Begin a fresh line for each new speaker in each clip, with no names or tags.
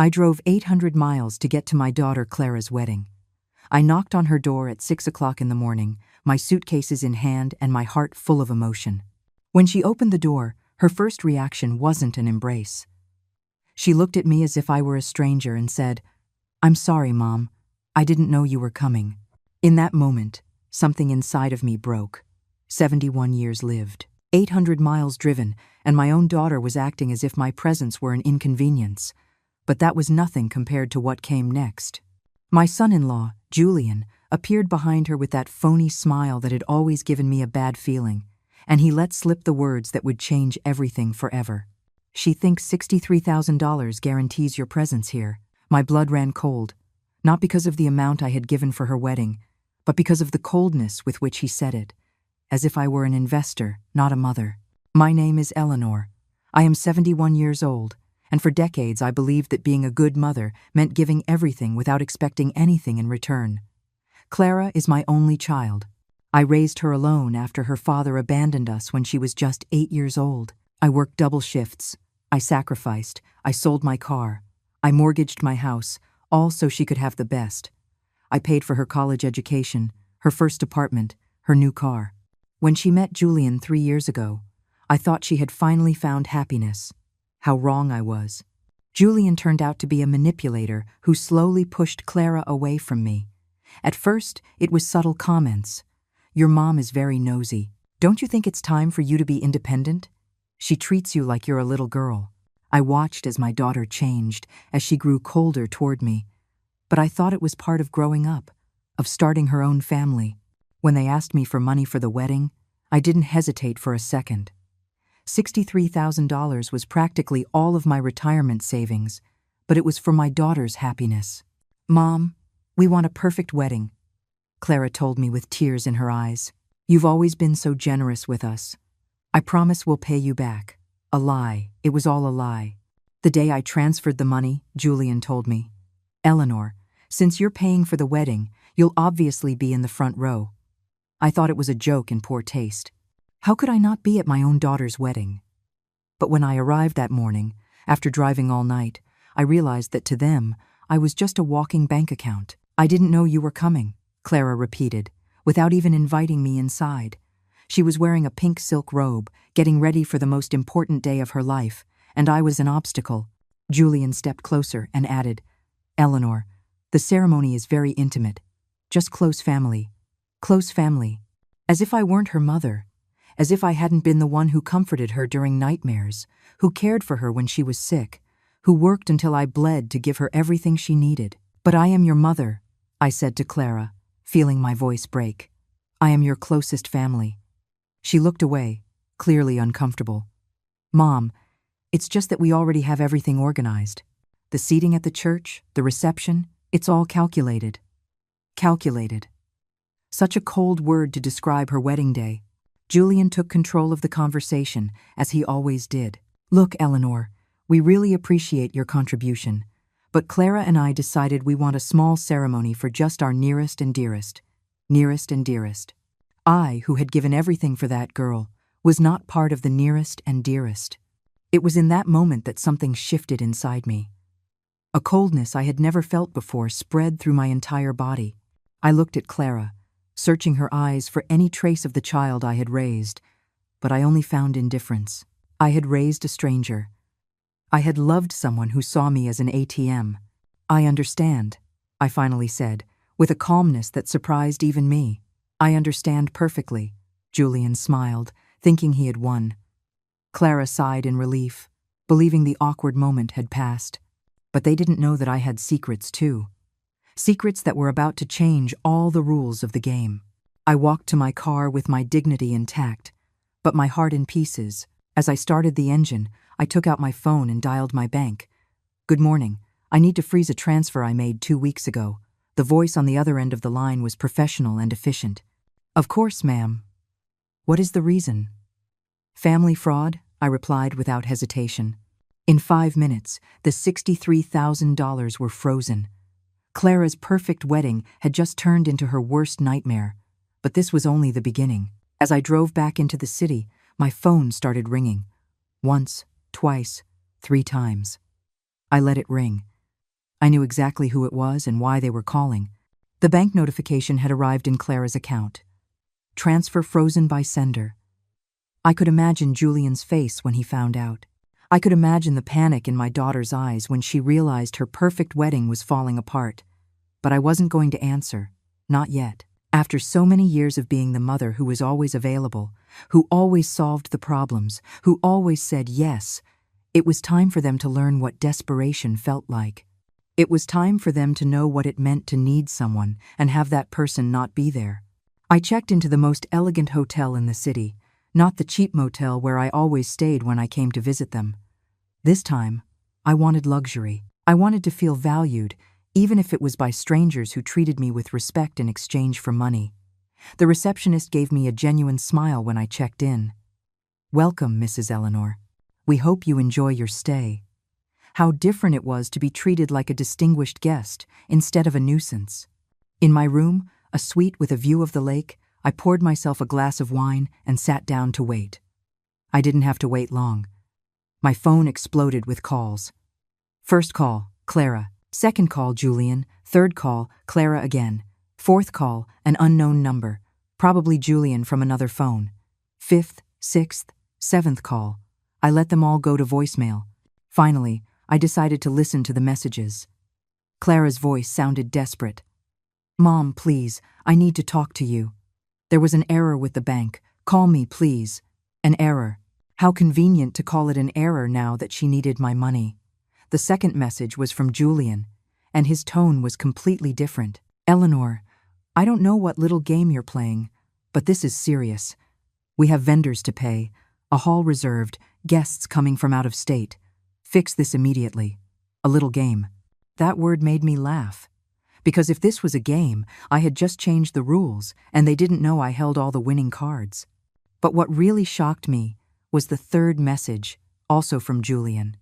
I drove 800 miles to get to my daughter Clara's wedding. I knocked on her door at 6 o'clock in the morning, my suitcases in hand and my heart full of emotion. When she opened the door, her first reaction wasn't an embrace. She looked at me as if I were a stranger and said, "I'm sorry, Mom. I didn't know you were coming." In that moment, something inside of me broke. 71 years lived, 800 miles driven, and my own daughter was acting as if my presence were an inconvenience. But that was nothing compared to what came next. My son-in-law, Julian, appeared behind her with that phony smile that had always given me a bad feeling, and he let slip the words that would change everything forever. "She thinks $63,000 guarantees your presence here." My blood ran cold, not because of the amount I had given for her wedding, but because of the coldness with which he said it, as if I were an investor, not a mother. "My name is Eleanor. I am 71 years old, and for decades I believed that being a good mother meant giving everything without expecting anything in return. Clara is my only child. I raised her alone after her father abandoned us when she was just 8 years old. I worked double shifts. I sacrificed. I sold my car. I mortgaged my house, all so she could have the best. I paid for her college education, her first apartment, her new car. When she met Julian 3 years ago, I thought she had finally found happiness. How wrong I was. Julian turned out to be a manipulator who slowly pushed Clara away from me. At first, it was subtle comments. "Your mom is very nosy. Don't you think it's time for you to be independent? She treats you like you're a little girl." I watched as my daughter changed, as she grew colder toward me. But I thought it was part of growing up, of starting her own family. When they asked me for money for the wedding, I didn't hesitate for a second. $63,000 was practically all of my retirement savings, but it was for my daughter's happiness. "Mom, we want a perfect wedding," Clara told me with tears in her eyes. "You've always been so generous with us. I promise we'll pay you back." A lie. It was all a lie. The day I transferred the money, Julian told me, "Eleanor, since you're paying for the wedding, you'll obviously be in the front row." I thought it was a joke in poor taste. How could I not be at my own daughter's wedding? But when I arrived that morning, after driving all night, I realized that to them, I was just a walking bank account. "I didn't know you were coming," Clara repeated, without even inviting me inside. She was wearing a pink silk robe, getting ready for the most important day of her life, and I was an obstacle. Julian stepped closer and added, "Eleanor, the ceremony is very intimate. Just close family. Close family." As if I weren't her mother. As if I hadn't been the one who comforted her during nightmares, who cared for her when she was sick, who worked until I bled to give her everything she needed. "But I am your mother," I said to Clara, feeling my voice break. "I am your closest family." She looked away, clearly uncomfortable. "Mom, it's just that we already have everything organized. The seating at the church, the reception, it's all calculated." Calculated. Such a cold word to describe her wedding day. Julian took control of the conversation, as he always did. "Look, Eleanor, we really appreciate your contribution, but Clara and I decided we want a small ceremony for just our nearest and dearest. Nearest and dearest. I, who had given everything for that girl, was not part of the nearest and dearest." It was in that moment that something shifted inside me. A coldness I had never felt before spread through my entire body. I looked at Clara, searching her eyes for any trace of the child I had raised, but I only found indifference. I had raised a stranger. I had loved someone who saw me as an ATM. "I understand," I finally said, with a calmness that surprised even me. "I understand perfectly," Julian smiled, thinking he had won. Clara sighed in relief, believing the awkward moment had passed. But they didn't know that I had secrets too. Secrets that were about to change all the rules of the game. I walked to my car with my dignity intact, but my heart in pieces. As I started the engine, I took out my phone and dialed my bank. "Good morning. I need to freeze a transfer I made 2 weeks ago." The voice on the other end of the line was professional and efficient. "Of course, ma'am. What is the reason?" "Family fraud," I replied without hesitation. In 5 minutes, the $63,000 were frozen. Clara's perfect wedding had just turned into her worst nightmare, but this was only the beginning. As I drove back into the city, my phone started ringing. Once, twice, 3 times. I let it ring. I knew exactly who it was and why they were calling. The bank notification had arrived in Clara's account. Transfer frozen by sender. I could imagine Julian's face when he found out. I could imagine the panic in my daughter's eyes when she realized her perfect wedding was falling apart. But I wasn't going to answer. Not yet. After so many years of being the mother who was always available, who always solved the problems, who always said yes, it was time for them to learn what desperation felt like. It was time for them to know what it meant to need someone and have that person not be there. I checked into the most elegant hotel in the city, not the cheap motel where I always stayed when I came to visit them. This time, I wanted luxury. I wanted to feel valued, even if it was by strangers who treated me with respect in exchange for money. The receptionist gave me a genuine smile when I checked in. "Welcome, Mrs. Eleanor. We hope you enjoy your stay." How different it was to be treated like a distinguished guest instead of a nuisance. In my room, a suite with a view of the lake, I poured myself a glass of wine and sat down to wait. I didn't have to wait long. My phone exploded with calls. First call, Clara. Second call, Julian. Third call, Clara again. Fourth call, an unknown number, probably Julian from another phone. Fifth, sixth, seventh call. I let them all go to voicemail. Finally, I decided to listen to the messages. Clara's voice sounded desperate. "Mom, please, I need to talk to you. There was an error with the bank. Call me, please." An error. How convenient to call it an error now that she needed my money. The second message was from Julian, and his tone was completely different. "Eleanor, I don't know what little game you're playing, but this is serious. We have vendors to pay, a hall reserved, guests coming from out of state. Fix this immediately." A little game. That word made me laugh. Because if this was a game, I had just changed the rules, and they didn't know I held all the winning cards. But what really shocked me was the third message, also from Julian.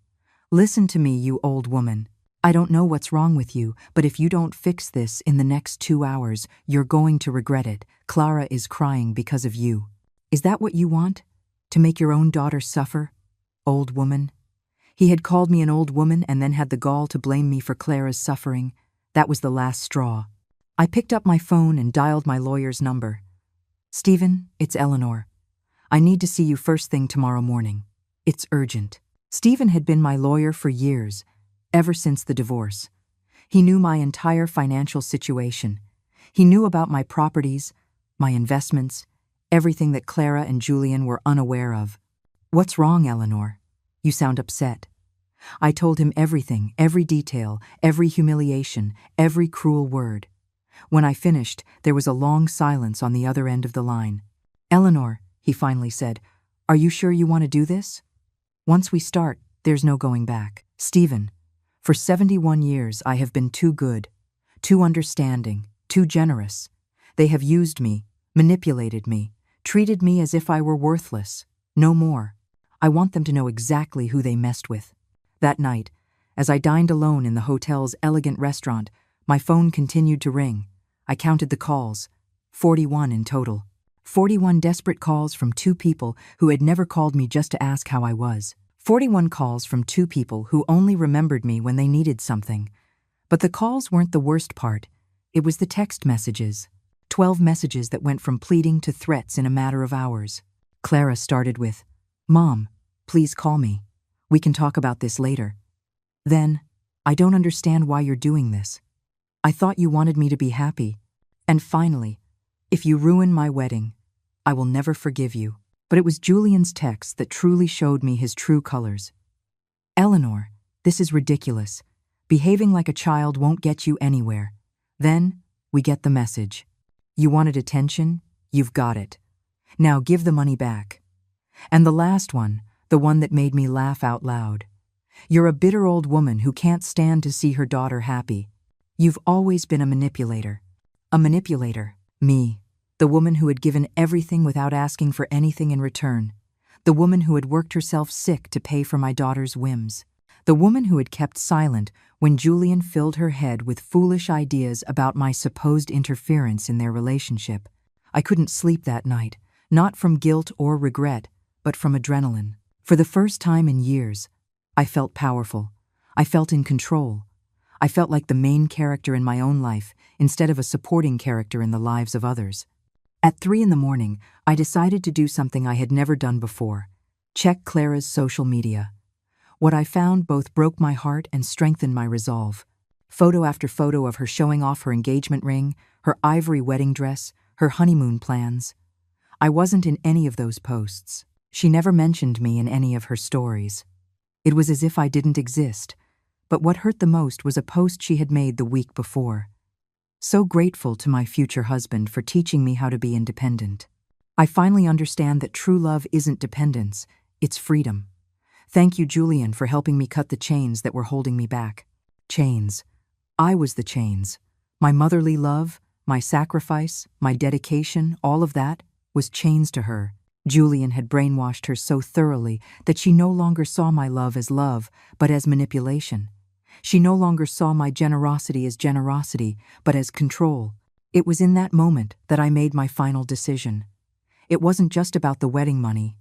"Listen to me, you old woman. I don't know what's wrong with you, but if you don't fix this in the next 2 hours, you're going to regret it. Clara is crying because of you." Is that what you want? To make your own daughter suffer? Old woman. He had called me an old woman and then had the gall to blame me for Clara's suffering. That was the last straw. I picked up my phone and dialed my lawyer's number. "Stephen, it's Eleanor. I need to see you first thing tomorrow morning. It's urgent." Stephen had been my lawyer for years, ever since the divorce. He knew my entire financial situation. He knew about my properties, my investments, everything that Clara and Julian were unaware of. "What's wrong, Eleanor? You sound upset." I told him everything, every detail, every humiliation, every cruel word. When I finished, there was a long silence on the other end of the line. "Eleanor," he finally said, "are you sure you want to do this? Once we start, there's no going back." "Stephen, for 71 years I have been too good, too understanding, too generous. They have used me, manipulated me, treated me as if I were worthless. No more. I want them to know exactly who they messed with." That night, as I dined alone in the hotel's elegant restaurant, my phone continued to ring. I counted the calls, 41 in total. 41 desperate calls from 2 people who had never called me just to ask how I was. 41 calls from 2 people who only remembered me when they needed something. But the calls weren't the worst part. It was the text messages. 12 messages that went from pleading to threats in a matter of hours. Clara started with, "Mom, please call me. We can talk about this later." Then, "I don't understand why you're doing this. I thought you wanted me to be happy." And finally, "If you ruin my wedding, I will never forgive you." But it was Julian's text that truly showed me his true colors. "Eleanor, this is ridiculous. Behaving like a child won't get you anywhere." Then, we get the message. "You wanted attention? You've got it. Now give the money back." And the last one, the one that made me laugh out loud. "You're a bitter old woman who can't stand to see her daughter happy. You've always been a manipulator." A manipulator. Me. The woman who had given everything without asking for anything in return. The woman who had worked herself sick to pay for my daughter's whims. The woman who had kept silent when Julian filled her head with foolish ideas about my supposed interference in their relationship. I couldn't sleep that night, not from guilt or regret, but from adrenaline. For the first time in years, I felt powerful. I felt in control. I felt like the main character in my own life instead of a supporting character in the lives of others. At 3 in the morning, I decided to do something I had never done before: check Clara's social media. What I found both broke my heart and strengthened my resolve. Photo after photo of her showing off her engagement ring, her ivory wedding dress, her honeymoon plans. I wasn't in any of those posts. She never mentioned me in any of her stories. It was as if I didn't exist. But what hurt the most was a post she had made the week before. So grateful to my future husband for teaching me how to be independent. I finally understand that true love isn't dependence, it's freedom. Thank you, Julian, for helping me cut the chains that were holding me back. Chains. I was the chains. My motherly love, my sacrifice, my dedication, all of that was chains to her. Julian had brainwashed her so thoroughly that she no longer saw my love as love, but as manipulation. She no longer saw my generosity as generosity, but as control. It was in that moment that I made my final decision. It wasn't just about the wedding money.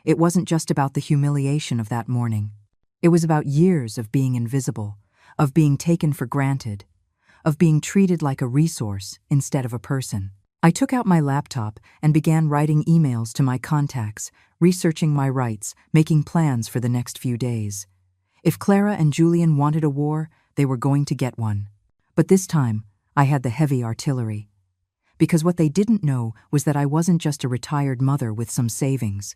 It wasn't just about the humiliation of that morning. It was about years of being invisible, of being taken for granted, of being treated like a resource instead of a person. I took out my laptop and began writing emails to my contacts, researching my rights, making plans for the next few days. If Clara and Julian wanted a war, they were going to get one. But this time, I had the heavy artillery. Because what they didn't know was that I wasn't just a retired mother with some savings.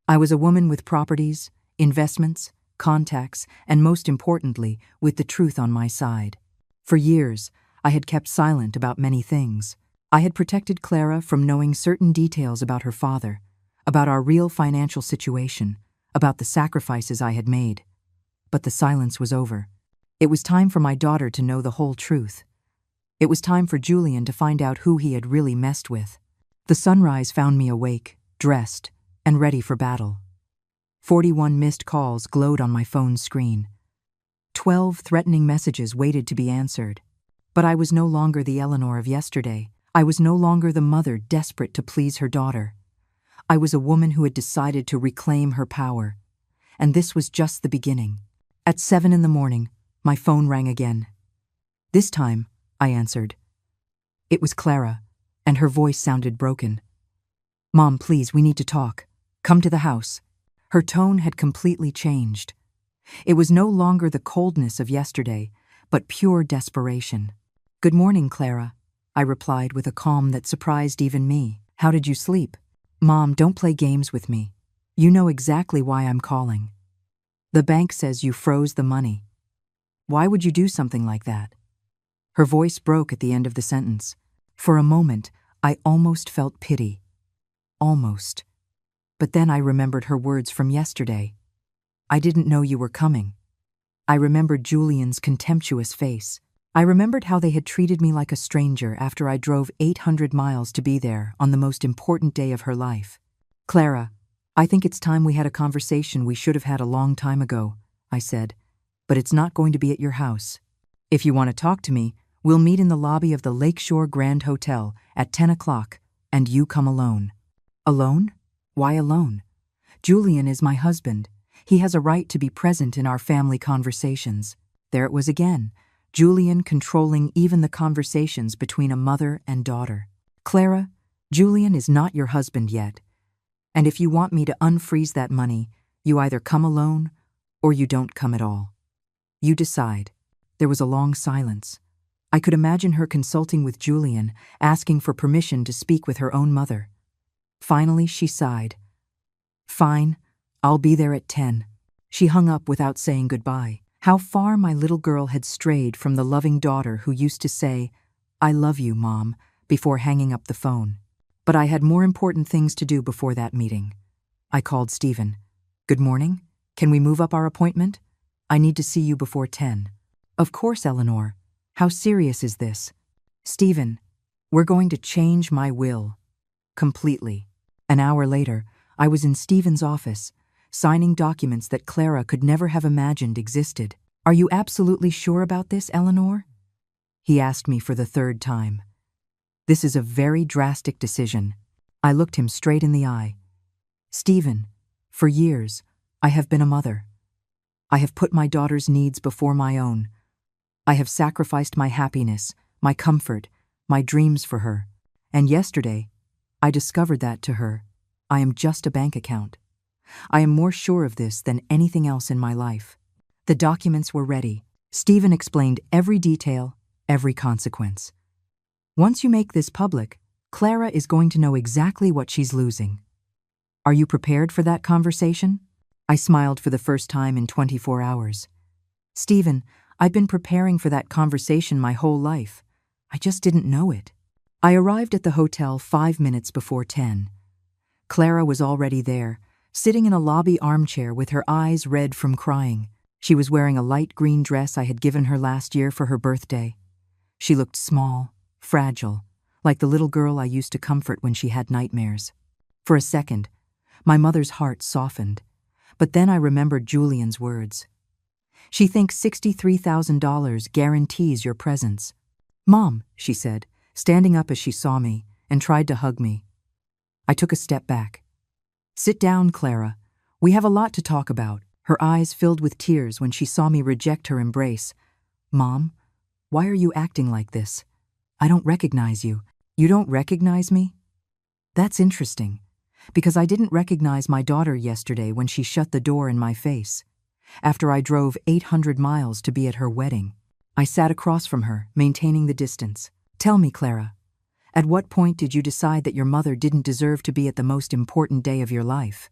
I was a woman with properties, investments, contacts, and most importantly, with the truth on my side. For years, I had kept silent about many things. I had protected Clara from knowing certain details about her father, about our real financial situation, about the sacrifices I had made. But the silence was over. It was time for my daughter to know the whole truth. It was time for Julian to find out who he had really messed with. The sunrise found me awake, dressed, and ready for battle. 41 missed calls glowed on my phone's screen. 12 threatening messages waited to be answered. But I was no longer the Eleanor of yesterday. I was no longer the mother desperate to please her daughter. I was a woman who had decided to reclaim her power. And this was just the beginning. At 7 in the morning, my phone rang again. This time, I answered. It was Clara, and her voice sounded broken. "Mom, please, we need to talk. Come to the house." Her tone had completely changed. It was no longer the coldness of yesterday, but pure desperation. "Good morning, Clara," I replied with a calm that surprised even me. "How did you sleep?" "Mom, don't play games with me. You know exactly why I'm calling. The bank says you froze the money. Why would you do something like that?" Her voice broke at the end of the sentence. For a moment, I almost felt pity. Almost. But then I remembered her words from yesterday. "I didn't know you were coming." I remembered Julian's contemptuous face. I remembered how they had treated me like a stranger after I drove 800 miles to be there on the most important day of her life. "Clara, I think it's time we had a conversation we should have had a long time ago," I said, "but it's not going to be at your house. If you want to talk to me, we'll meet in the lobby of the Lakeshore Grand Hotel at 10 o'clock, and you come alone." "Alone? Why alone? Julian is my husband. He has a right to be present in our family conversations." There it was again. Julian controlling even the conversations between a mother and daughter. "Clara, Julian is not your husband yet. And if you want me to unfreeze that money, you either come alone or you don't come at all. You decide." There was a long silence. I could imagine her consulting with Julian, asking for permission to speak with her own mother. Finally, she sighed. "Fine, I'll be there at 10. She hung up without saying goodbye. How far my little girl had strayed from the loving daughter who used to say, "I love you, Mom," before hanging up the phone. But I had more important things to do before that meeting. I called Stephen. "Good morning. Can we move up our appointment? I need to see you before 10. "Of course, Eleanor. How serious is this?" "Stephen, we're going to change my will. Completely." An hour later, I was in Stephen's office, signing documents that Clara could never have imagined existed. "Are you absolutely sure about this, Eleanor?" He asked me for the third time. "This is a very drastic decision." I looked him straight in the eye. "Stephen, for years, I have been a mother. I have put my daughter's needs before my own. I have sacrificed my happiness, my comfort, my dreams for her. And yesterday, I discovered that to her, I am just a bank account. I am more sure of this than anything else in my life. The documents were ready. Stephen explained every detail, every consequence. Once you make this public, Clara is going to know exactly what she's losing. Are you prepared for that conversation? I smiled for the first time in 24 hours. Stephen, I've been preparing for that conversation my whole life. I just didn't know it. I arrived at the hotel 5 minutes before 10. Clara was already there, sitting in a lobby armchair with her eyes red from crying. She was wearing a light green dress I had given her last year for her birthday. She looked small, fragile, like the little girl I used to comfort when she had nightmares. For a second, my mother's heart softened, but then I remembered Julian's words. She thinks $63,000 guarantees your presence. Mom, she said, standing up as she saw me, and tried to hug me. I took a step back. Sit down, Clara. We have a lot to talk about. Her eyes filled with tears when she saw me reject her embrace. Mom, why are you acting like this? I don't recognize you. You don't recognize me? That's interesting, because I didn't recognize my daughter yesterday when she shut the door in my face. After I drove 800 miles to be at her wedding, I sat across from her, maintaining the distance. Tell me, Clara, at what point did you decide that your mother didn't deserve to be at the most important day of your life?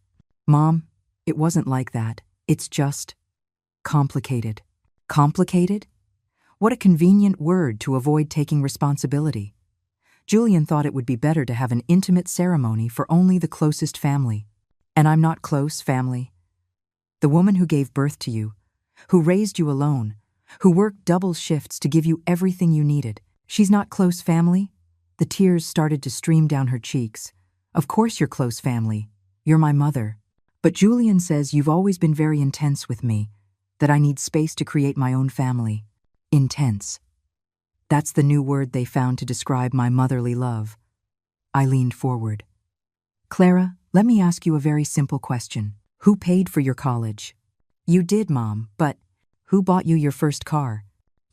Mom, it wasn't like that. It's just complicated. Complicated? What a convenient word to avoid taking responsibility. Julian thought it would be better to have an intimate ceremony for only the closest family. And I'm not close family. The woman who gave birth to you, who raised you alone, who worked double shifts to give you everything you needed, she's not close family? The tears started to stream down her cheeks. Of course you're close family. You're my mother. But Julian says you've always been very intense with me, that I need space to create my own family. Intense. That's the new word they found to describe my motherly love. I leaned forward. Clara, let me ask you a very simple question. Who paid for your college? You did, Mom, but who bought you your first car?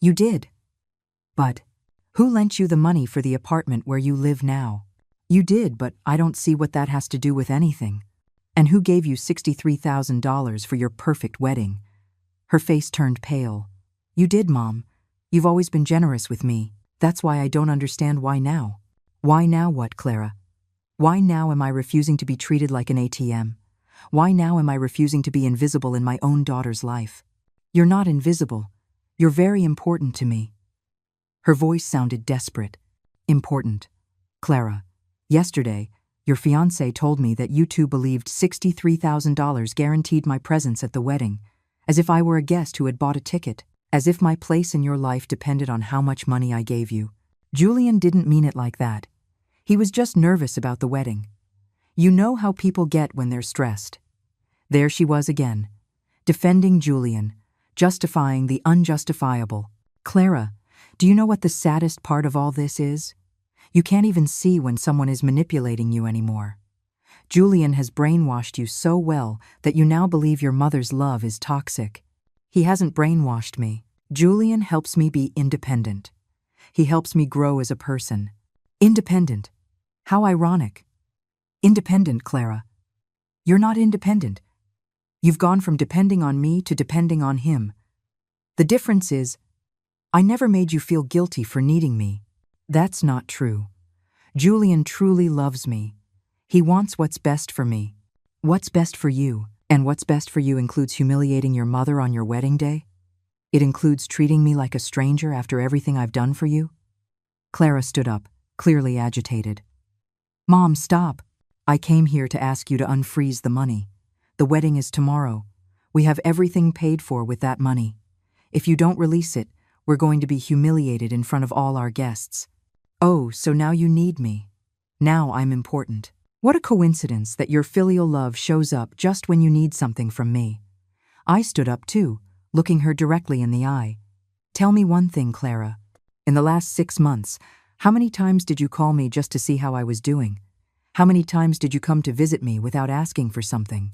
You did. But who lent you the money for the apartment where you live now? You did, but I don't see what that has to do with anything. And who gave you $63,000 for your perfect wedding? Her face turned pale. You did, Mom. You've always been generous with me. That's why I don't understand why now. Why now what, Clara? Why now am I refusing to be treated like an ATM? Why now am I refusing to be invisible in my own daughter's life? You're not invisible. You're very important to me. Her voice sounded desperate. Important. Clara, yesterday, your fiancé told me that you two believed $63,000 guaranteed my presence at the wedding, as if I were a guest who had bought a ticket, as if my place in your life depended on how much money I gave you. Julian didn't mean it like that. He was just nervous about the wedding. You know how people get when they're stressed. There she was again, defending Julian, justifying the unjustifiable. Clara, do you know what the saddest part of all this is? You can't even see when someone is manipulating you anymore. Julian has brainwashed you so well that you now believe your mother's love is toxic. He hasn't brainwashed me. Julian helps me be independent. He helps me grow as a person. Independent. How ironic. Independent, Clara. You're not independent. You've gone from depending on me to depending on him. The difference is, I never made you feel guilty for needing me. That's not true. Julian truly loves me. He wants what's best for me. What's best for you, and what's best for you includes humiliating your mother on your wedding day? It includes treating me like a stranger after everything I've done for you? Clara stood up, clearly agitated. Mom, stop. I came here to ask you to unfreeze the money. The wedding is tomorrow. We have everything paid for with that money. If you don't release it, we're going to be humiliated in front of all our guests. Oh, so now you need me. Now I'm important. What a coincidence that your filial love shows up just when you need something from me. I stood up too, looking her directly in the eye. Tell me one thing, Clara. In the last 6 months, how many times did you call me just to see how I was doing? How many times did you come to visit me without asking for something?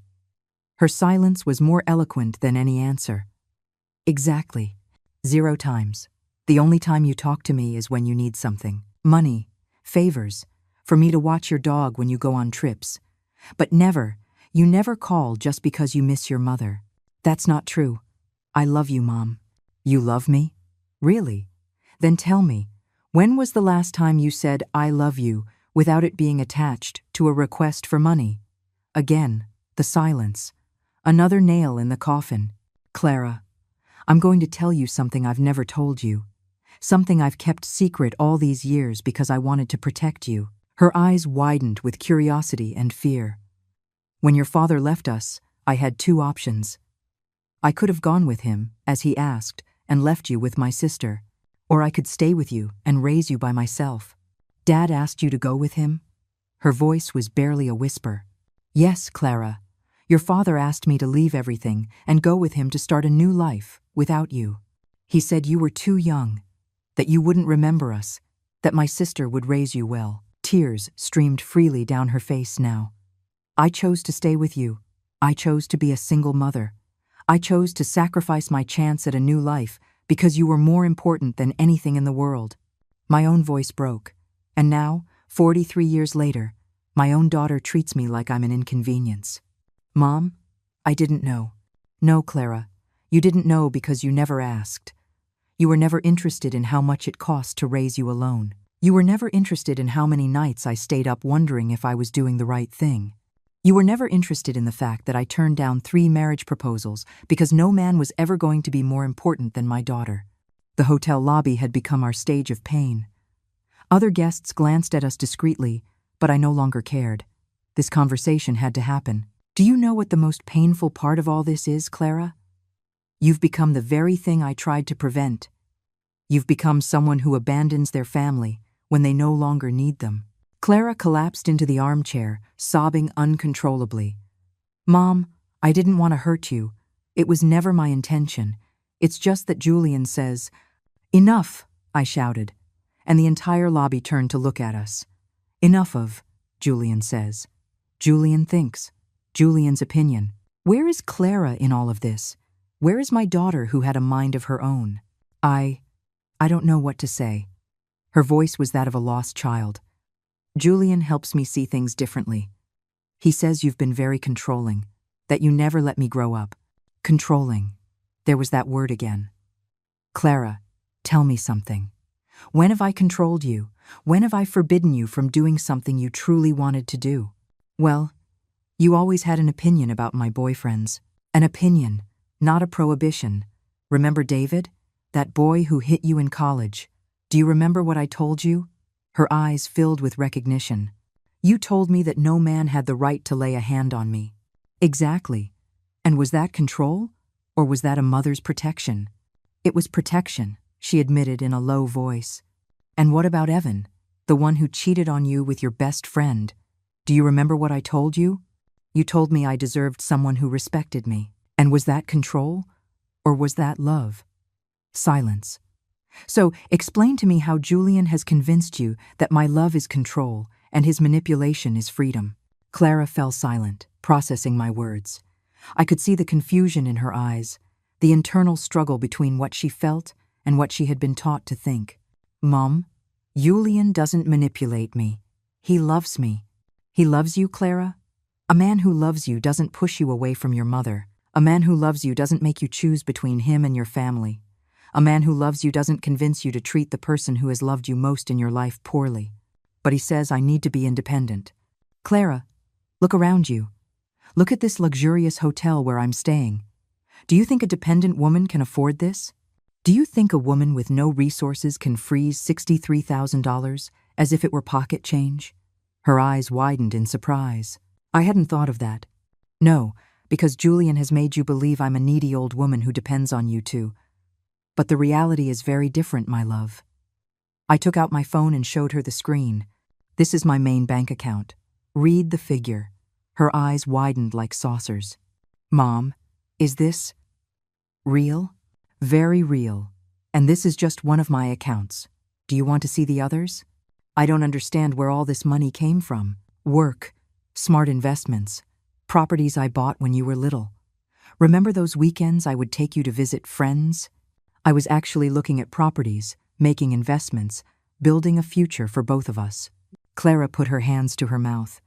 Her silence was more eloquent than any answer. Exactly. 0 times. The only time you talk to me is when you need something. Money, favors, for me to watch your dog when you go on trips. But you never call just because you miss your mother. That's not true. I love you, Mom. You love me? Really? Then tell me, when was the last time you said I love you without it being attached to a request for money? Again, the silence. Another nail in the coffin. Clara, I'm going to tell you something I've never told you. Something I've kept secret all these years because I wanted to protect you. Her eyes widened with curiosity and fear. When your father left us, I had two options. I could have gone with him, as he asked, and left you with my sister. Or I could stay with you and raise you by myself. Dad asked you to go with him? Her voice was barely a whisper. Yes, Clara. Your father asked me to leave everything and go with him to start a new life without you. He said you were too young, that you wouldn't remember us, that my sister would raise you well. Tears streamed freely down her face now. I chose to stay with you. I chose to be a single mother. I chose to sacrifice my chance at a new life because you were more important than anything in the world. My own voice broke, and now, 43 years later, my own daughter treats me like I'm an inconvenience. Mom, I didn't know. No, Clara, you didn't know because you never asked. You were never interested in how much it cost to raise you alone. You were never interested in how many nights I stayed up wondering if I was doing the right thing. You were never interested in the fact that I turned down 3 marriage proposals because no man was ever going to be more important than my daughter. The hotel lobby had become our stage of pain. Other guests glanced at us discreetly, but I no longer cared. This conversation had to happen. Do you know what the most painful part of all this is, Clara? You've become the very thing I tried to prevent. You've become someone who abandons their family when they no longer need them. Clara collapsed into the armchair, sobbing uncontrollably. Mom, I didn't want to hurt you. It was never my intention. It's just that Julian says, Enough, I shouted, and the entire lobby turned to look at us. Enough of, Julian says. Julian thinks. Julian's opinion. Where is Clara in all of this? Where is my daughter who had a mind of her own? I don't know what to say. Her voice was that of a lost child. Julian helps me see things differently. He says you've been very controlling, that you never let me grow up. Controlling. There was that word again. Clara, tell me something. When have I controlled you? When have I forbidden you from doing something you truly wanted to do? Well, you always had an opinion about my boyfriends. An opinion, not a prohibition. Remember David? That boy who hit you in college. Do you remember what I told you? Her eyes filled with recognition. You told me that no man had the right to lay a hand on me. Exactly. And was that control? Or was that a mother's protection? It was protection, she admitted in a low voice. And what about Evan, the one who cheated on you with your best friend? Do you remember what I told you? You told me I deserved someone who respected me. And was that control? Or was that love? Silence. So, explain to me how Julian has convinced you that my love is control and his manipulation is freedom. Clara fell silent, processing my words. I could see the confusion in her eyes, the internal struggle between what she felt and what she had been taught to think. Mom, Julian doesn't manipulate me. He loves me. He loves you, Clara? A man who loves you doesn't push you away from your mother. A man who loves you doesn't make you choose between him and your family. A man who loves you doesn't convince you to treat the person who has loved you most in your life poorly. But he says I need to be independent. Clara, look around you. Look at this luxurious hotel where I'm staying. Do you think a dependent woman can afford this? Do you think a woman with no resources can freeze $63,000 as if it were pocket change? Her eyes widened in surprise. I hadn't thought of that. No, because Julian has made you believe I'm a needy old woman who depends on you too. But the reality is very different, my love. I took out my phone and showed her the screen. This is my main bank account. Read the figure. Her eyes widened like saucers. Mom, is this real? Very real. And this is just one of my accounts. Do you want to see the others? I don't understand where all this money came from. Work, smart investments, properties I bought when you were little. Remember those weekends I would take you to visit friends? I was actually looking at properties, making investments, building a future for both of us. Clara put her hands to her mouth.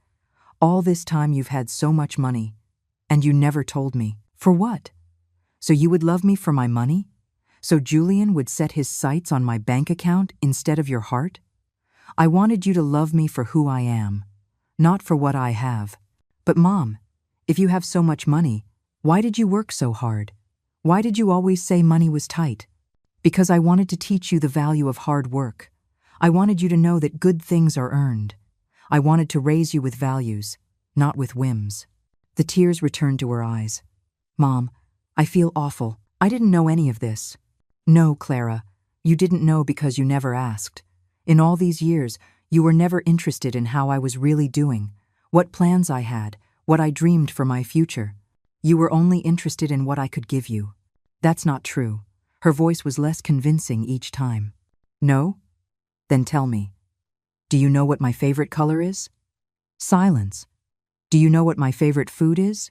All this time you've had so much money, and you never told me. For what? So you would love me for my money? So Julian would set his sights on my bank account instead of your heart? I wanted you to love me for who I am, not for what I have. But Mom, if you have so much money, why did you work so hard? Why did you always say money was tight? Because I wanted to teach you the value of hard work. I wanted you to know that good things are earned. I wanted to raise you with values, not with whims. The tears returned to her eyes. Mom, I feel awful. I didn't know any of this. No, Clara, you didn't know because you never asked. In all these years, you were never interested in how I was really doing, what plans I had, what I dreamed for my future. You were only interested in what I could give you. That's not true. Her voice was less convincing each time. No? Then tell me. Do you know what my favorite color is? Silence. Do you know what my favorite food is?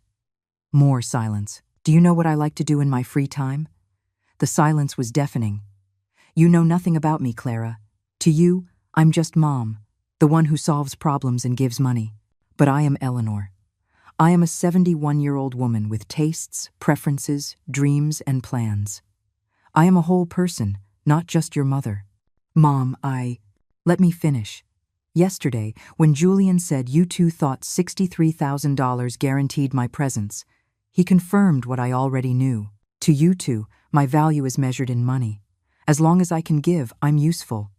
More silence. Do you know what I like to do in my free time? The silence was deafening. You know nothing about me, Clara. To you, I'm just Mom, the one who solves problems and gives money. But I am Eleanor. I am a 71-year-old woman with tastes, preferences, dreams, and plans. I am a whole person, not just your mother. Mom, Let me finish. Yesterday, when Julian said you two thought $63,000 guaranteed my presence, he confirmed what I already knew. To you two, my value is measured in money. As long as I can give, I'm useful.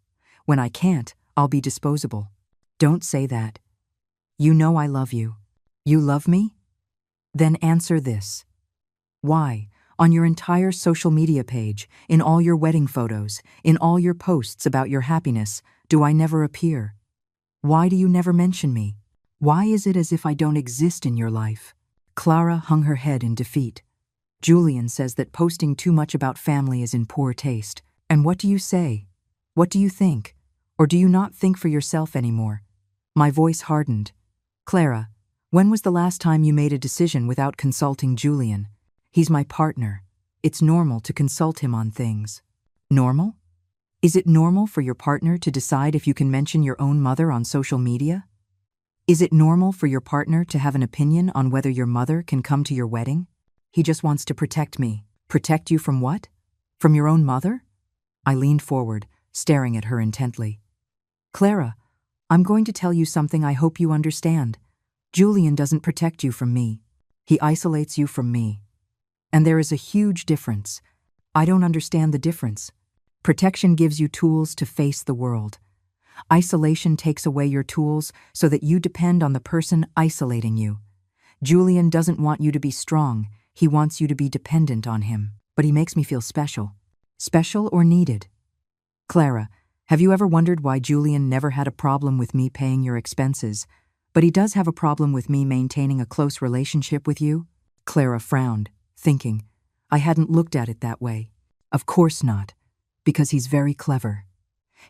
When I can't, I'll be disposable. Don't say that. You know I love you. You love me? Then answer this. Why, on your entire social media page, in all your wedding photos, in all your posts about your happiness, do I never appear? Why do you never mention me? Why is it as if I don't exist in your life? Clara hung her head in defeat. Julian says that posting too much about family is in poor taste. And what do you say? What do you think? Or do you not think for yourself anymore? My voice hardened. Clara, when was the last time you made a decision without consulting Julian? He's my partner. It's normal to consult him on things. Normal? Is it normal for your partner to decide if you can mention your own mother on social media? Is it normal for your partner to have an opinion on whether your mother can come to your wedding? He just wants to protect me. Protect you from what? From your own mother? I leaned forward, staring at her intently. Clara, I'm going to tell you something I hope you understand. Julian doesn't protect you from me. He isolates you from me. And there is a huge difference. I don't understand the difference. Protection gives you tools to face the world. Isolation takes away your tools so that you depend on the person isolating you. Julian doesn't want you to be strong. He wants you to be dependent on him. But he makes me feel special. Special or needed? Clara, have you ever wondered why Julian never had a problem with me paying your expenses, but he does have a problem with me maintaining a close relationship with you? Clara frowned, thinking, I hadn't looked at it that way. Of course not, because he's very clever.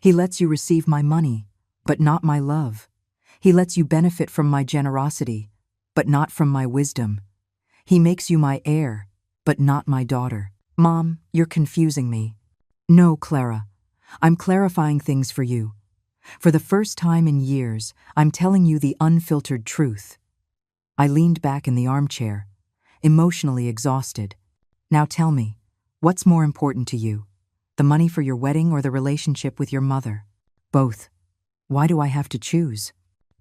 He lets you receive my money, but not my love. He lets you benefit from my generosity, but not from my wisdom. He makes you my heir, but not my daughter. Mom, you're confusing me. No, Clara. I'm clarifying things for you. For the first time in years, I'm telling you the unfiltered truth. I leaned back in the armchair, emotionally exhausted. Now tell me, what's more important to you? The money for your wedding or the relationship with your mother? Both. Why do I have to choose?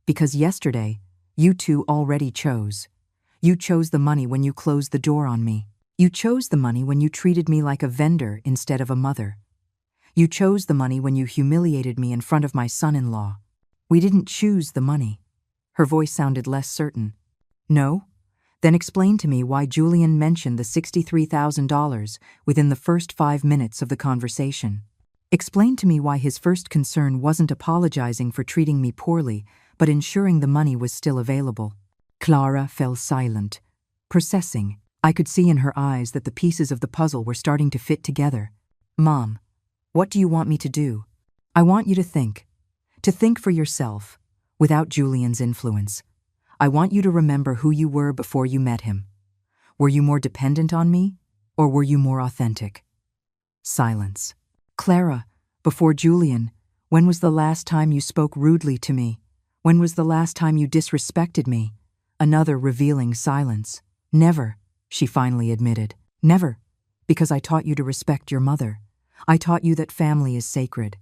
Because yesterday, you two already chose. You chose the money when you closed the door on me. You chose the money when you treated me like a vendor instead of a mother. You chose the money when you humiliated me in front of my son-in-law. We didn't choose the money. Her voice sounded less certain. No? Then explain to me why Julian mentioned the $63,000 within the first 5 minutes of the conversation. Explain to me why his first concern wasn't apologizing for treating me poorly, but ensuring the money was still available. Clara fell silent, processing. I could see in her eyes that the pieces of the puzzle were starting to fit together. Mom, what do you want me to do? I want you to think for yourself, without Julian's influence. I want you to remember who you were before you met him. Were you more dependent on me, or were you more authentic? Silence. Clara, before Julian, when was the last time you spoke rudely to me? When was the last time you disrespected me? Another revealing silence. Never, she finally admitted. Never, because I taught you to respect your mother. I taught you that family is sacred.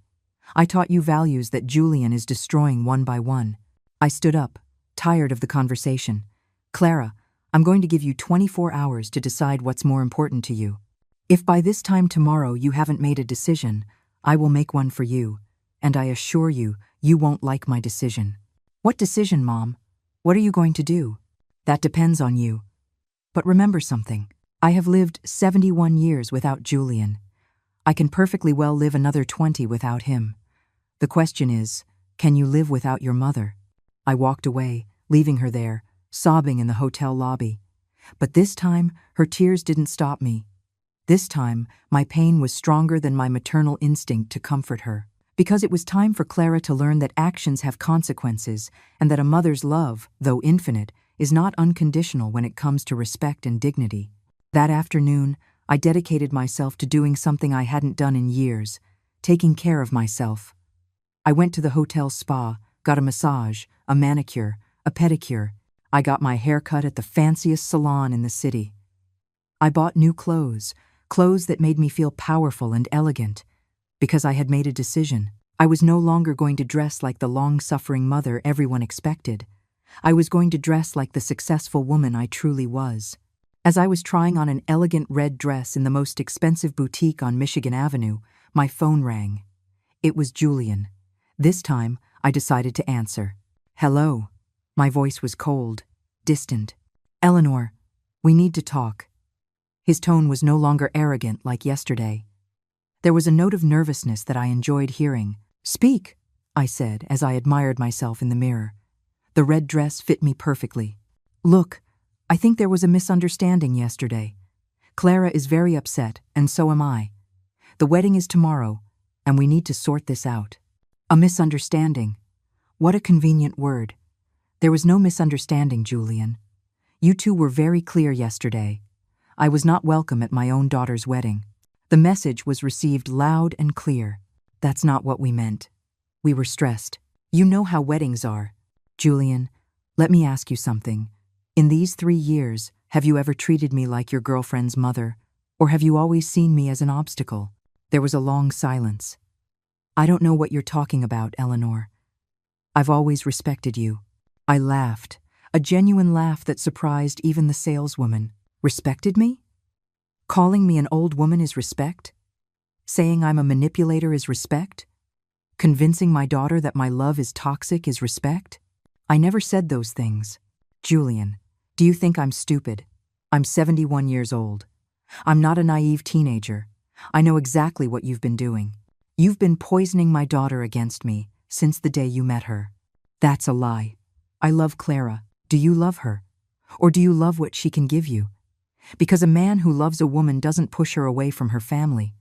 I taught you values that Julian is destroying one by one. I stood up, tired of the conversation. Clara, I'm going to give you 24 hours to decide what's more important to you. If by this time tomorrow you haven't made a decision, I will make one for you, and I assure you, you won't like my decision. What decision, Mom? What are you going to do? That depends on you. But remember something. I have lived 71 years without Julian. I can perfectly well live another 20 without him. The question is, can you live without your mother? I walked away, leaving her there, sobbing in the hotel lobby. But this time, her tears didn't stop me. This time, my pain was stronger than my maternal instinct to comfort her. Because it was time for Clara to learn that actions have consequences and that a mother's love, though infinite, is not unconditional when it comes to respect and dignity. That afternoon, I dedicated myself to doing something I hadn't done in years, taking care of myself. I went to the hotel spa, got a massage, a manicure, a pedicure. I got my hair cut at the fanciest salon in the city. I bought new clothes that made me feel powerful and elegant. Because I had made a decision. I was no longer going to dress like the long-suffering mother everyone expected. I was going to dress like the successful woman I truly was. As I was trying on an elegant red dress in the most expensive boutique on Michigan Avenue, my phone rang. It was Julian. This time, I decided to answer. Hello. My voice was cold, distant. Eleanor, we need to talk. His tone was no longer arrogant like yesterday. There was a note of nervousness that I enjoyed hearing. Speak, I said as I admired myself in the mirror. The red dress fit me perfectly. Look, I think there was a misunderstanding yesterday. Clara is very upset, and so am I. The wedding is tomorrow, and we need to sort this out. A misunderstanding. What a convenient word. There was no misunderstanding, Julian. You two were very clear yesterday. I was not welcome at my own daughter's wedding. The message was received loud and clear. That's not what we meant. We were stressed. You know how weddings are. Julian, let me ask you something. In these 3 years, have you ever treated me like your girlfriend's mother? Or have you always seen me as an obstacle? There was a long silence. I don't know what you're talking about, Eleanor. I've always respected you. I laughed, a genuine laugh that surprised even the saleswoman. Respected me? Calling me an old woman is respect? Saying I'm a manipulator is respect? Convincing my daughter that my love is toxic is respect? I never said those things. Julian, do you think I'm stupid? I'm 71 years old. I'm not a naive teenager. I know exactly what you've been doing. You've been poisoning my daughter against me since the day you met her. That's a lie. I love Clara. Do you love her? Or do you love what she can give you? Because a man who loves a woman doesn't push her away from her family.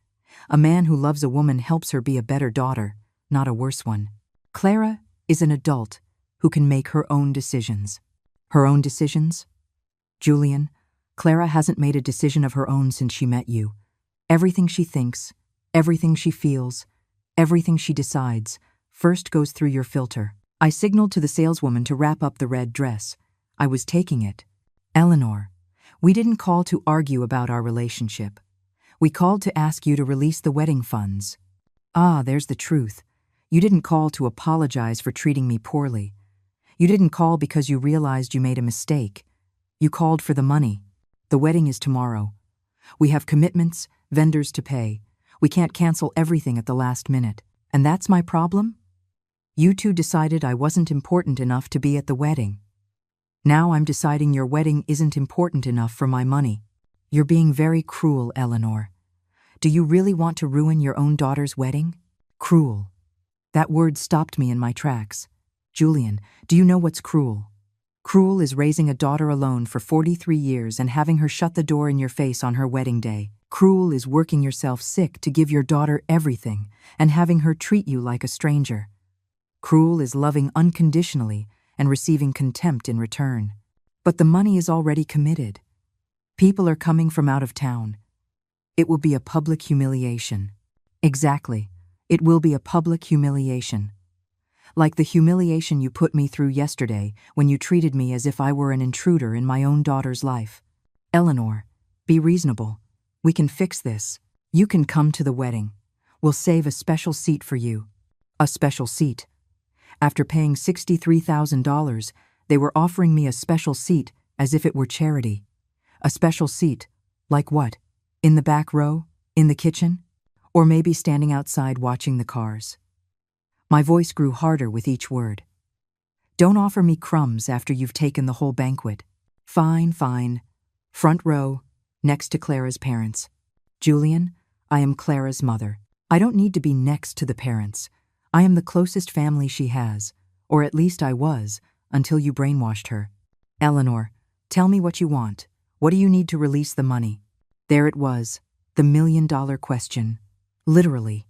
A man who loves a woman helps her be a better daughter, not a worse one. Clara is an adult who can make her own decisions. Her own decisions? Julian, Clara hasn't made a decision of her own since she met you. Everything she thinks, everything she feels, everything she decides, first goes through your filter. I signaled to the saleswoman to wrap up the red dress. I was taking it. Eleanor, we didn't call to argue about our relationship. We called to ask you to release the wedding funds. Ah, there's the truth. You didn't call to apologize for treating me poorly. You didn't call because you realized you made a mistake. You called for the money. The wedding is tomorrow. We have commitments, vendors to pay. We can't cancel everything at the last minute. And that's my problem? You two decided I wasn't important enough to be at the wedding. Now I'm deciding your wedding isn't important enough for my money. You're being very cruel, Eleanor. Do you really want to ruin your own daughter's wedding? Cruel. That word stopped me in my tracks. Julian, do you know what's cruel? Cruel is raising a daughter alone for 43 years and having her shut the door in your face on her wedding day. Cruel is working yourself sick to give your daughter everything and having her treat you like a stranger. Cruel is loving unconditionally and receiving contempt in return. But the money is already committed. People are coming from out of town. It will be a public humiliation. Exactly. It will be a public humiliation. Like the humiliation you put me through yesterday when you treated me as if I were an intruder in my own daughter's life. Eleanor, be reasonable. We can fix this. You can come to the wedding. We'll save a special seat for you. A special seat. After paying $63,000, they were offering me a special seat as if it were charity. A special seat. Like what? In the back row? In the kitchen? Or maybe standing outside watching the cars? My voice grew harder with each word. Don't offer me crumbs after you've taken the whole banquet. Fine, fine. Front row, next to Clara's parents. Julian, I am Clara's mother. I don't need to be next to the parents. I am the closest family she has, or at least I was, until you brainwashed her. Eleanor, tell me what you want. What do you need to release the money? There it was, the million-dollar question. Literally.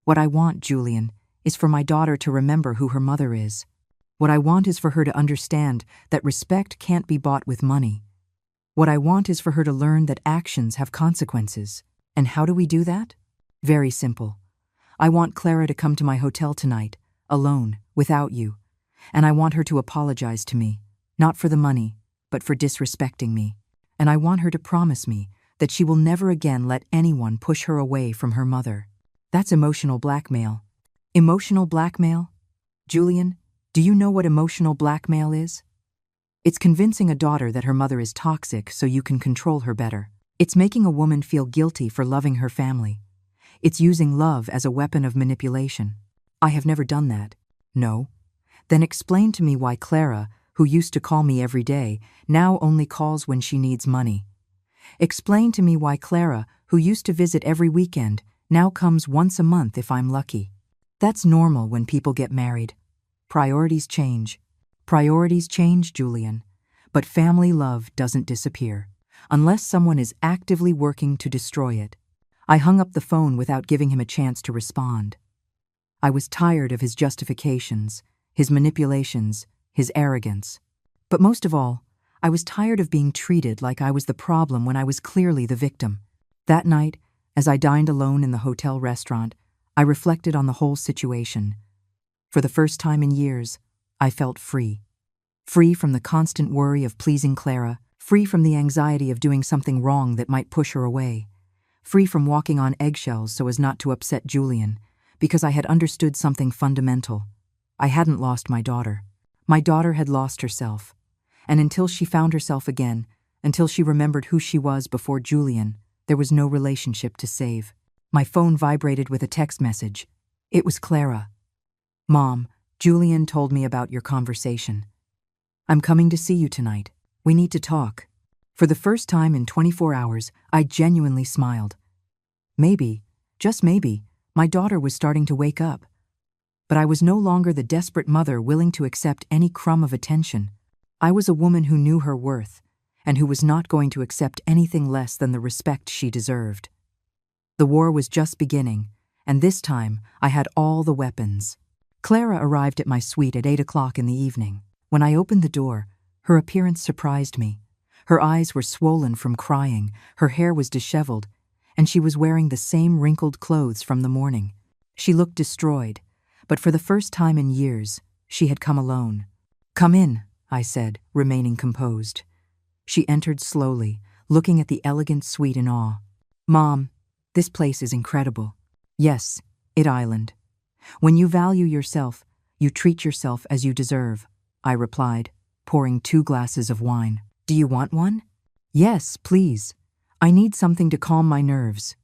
What I want, Julian, is for my daughter to remember who her mother is. What I want is for her to understand that respect can't be bought with money. What I want is for her to learn that actions have consequences. And how do we do that? Very simple. I want Clara to come to my hotel tonight, alone, without you. And I want her to apologize to me, not for the money, but for disrespecting me. And I want her to promise me that she will never again let anyone push her away from her mother. That's emotional blackmail. Emotional blackmail? Julian, do you know what emotional blackmail is? It's convincing a daughter that her mother is toxic so you can control her better. It's making a woman feel guilty for loving her family. It's using love as a weapon of manipulation. I have never done that. No? Then explain to me why Clara, who used to call me every day, now only calls when she needs money. Explain to me why Clara, who used to visit every weekend, now comes once a month if I'm lucky. That's normal when people get married. Priorities change. Priorities change, Julian. But family love doesn't disappear, unless someone is actively working to destroy it. I hung up the phone without giving him a chance to respond. I was tired of his justifications, his manipulations, his arrogance. But most of all, I was tired of being treated like I was the problem when I was clearly the victim. That night, as I dined alone in the hotel restaurant, I reflected on the whole situation. For the first time in years, I felt free. Free from the constant worry of pleasing Clara, free from the anxiety of doing something wrong that might push her away, free from walking on eggshells so as not to upset Julian, because I had understood something fundamental. I hadn't lost my daughter. My daughter had lost herself. And until she found herself again, until she remembered who she was before Julian, there was no relationship to save. My phone vibrated with a text message. It was Clara. Mom, Julian told me about your conversation. I'm coming to see you tonight. We need to talk. For the first time in 24 hours, I genuinely smiled. Maybe, just maybe, my daughter was starting to wake up. But I was no longer the desperate mother willing to accept any crumb of attention. I was a woman who knew her worth, and who was not going to accept anything less than the respect she deserved. The war was just beginning, and this time I had all the weapons. Clara arrived at my suite at 8 o'clock in the evening. When I opened the door, her appearance surprised me. Her eyes were swollen from crying, her hair was disheveled, and she was wearing the same wrinkled clothes from the morning. She looked destroyed, but for the first time in years, she had come alone. Come in, I said, remaining composed. She entered slowly, looking at the elegant suite in awe. Mom, this place is incredible. Yes, it island. When you value yourself, you treat yourself as you deserve, I replied, pouring 2 glasses of wine. Do you want one? Yes, please. I need something to calm my nerves.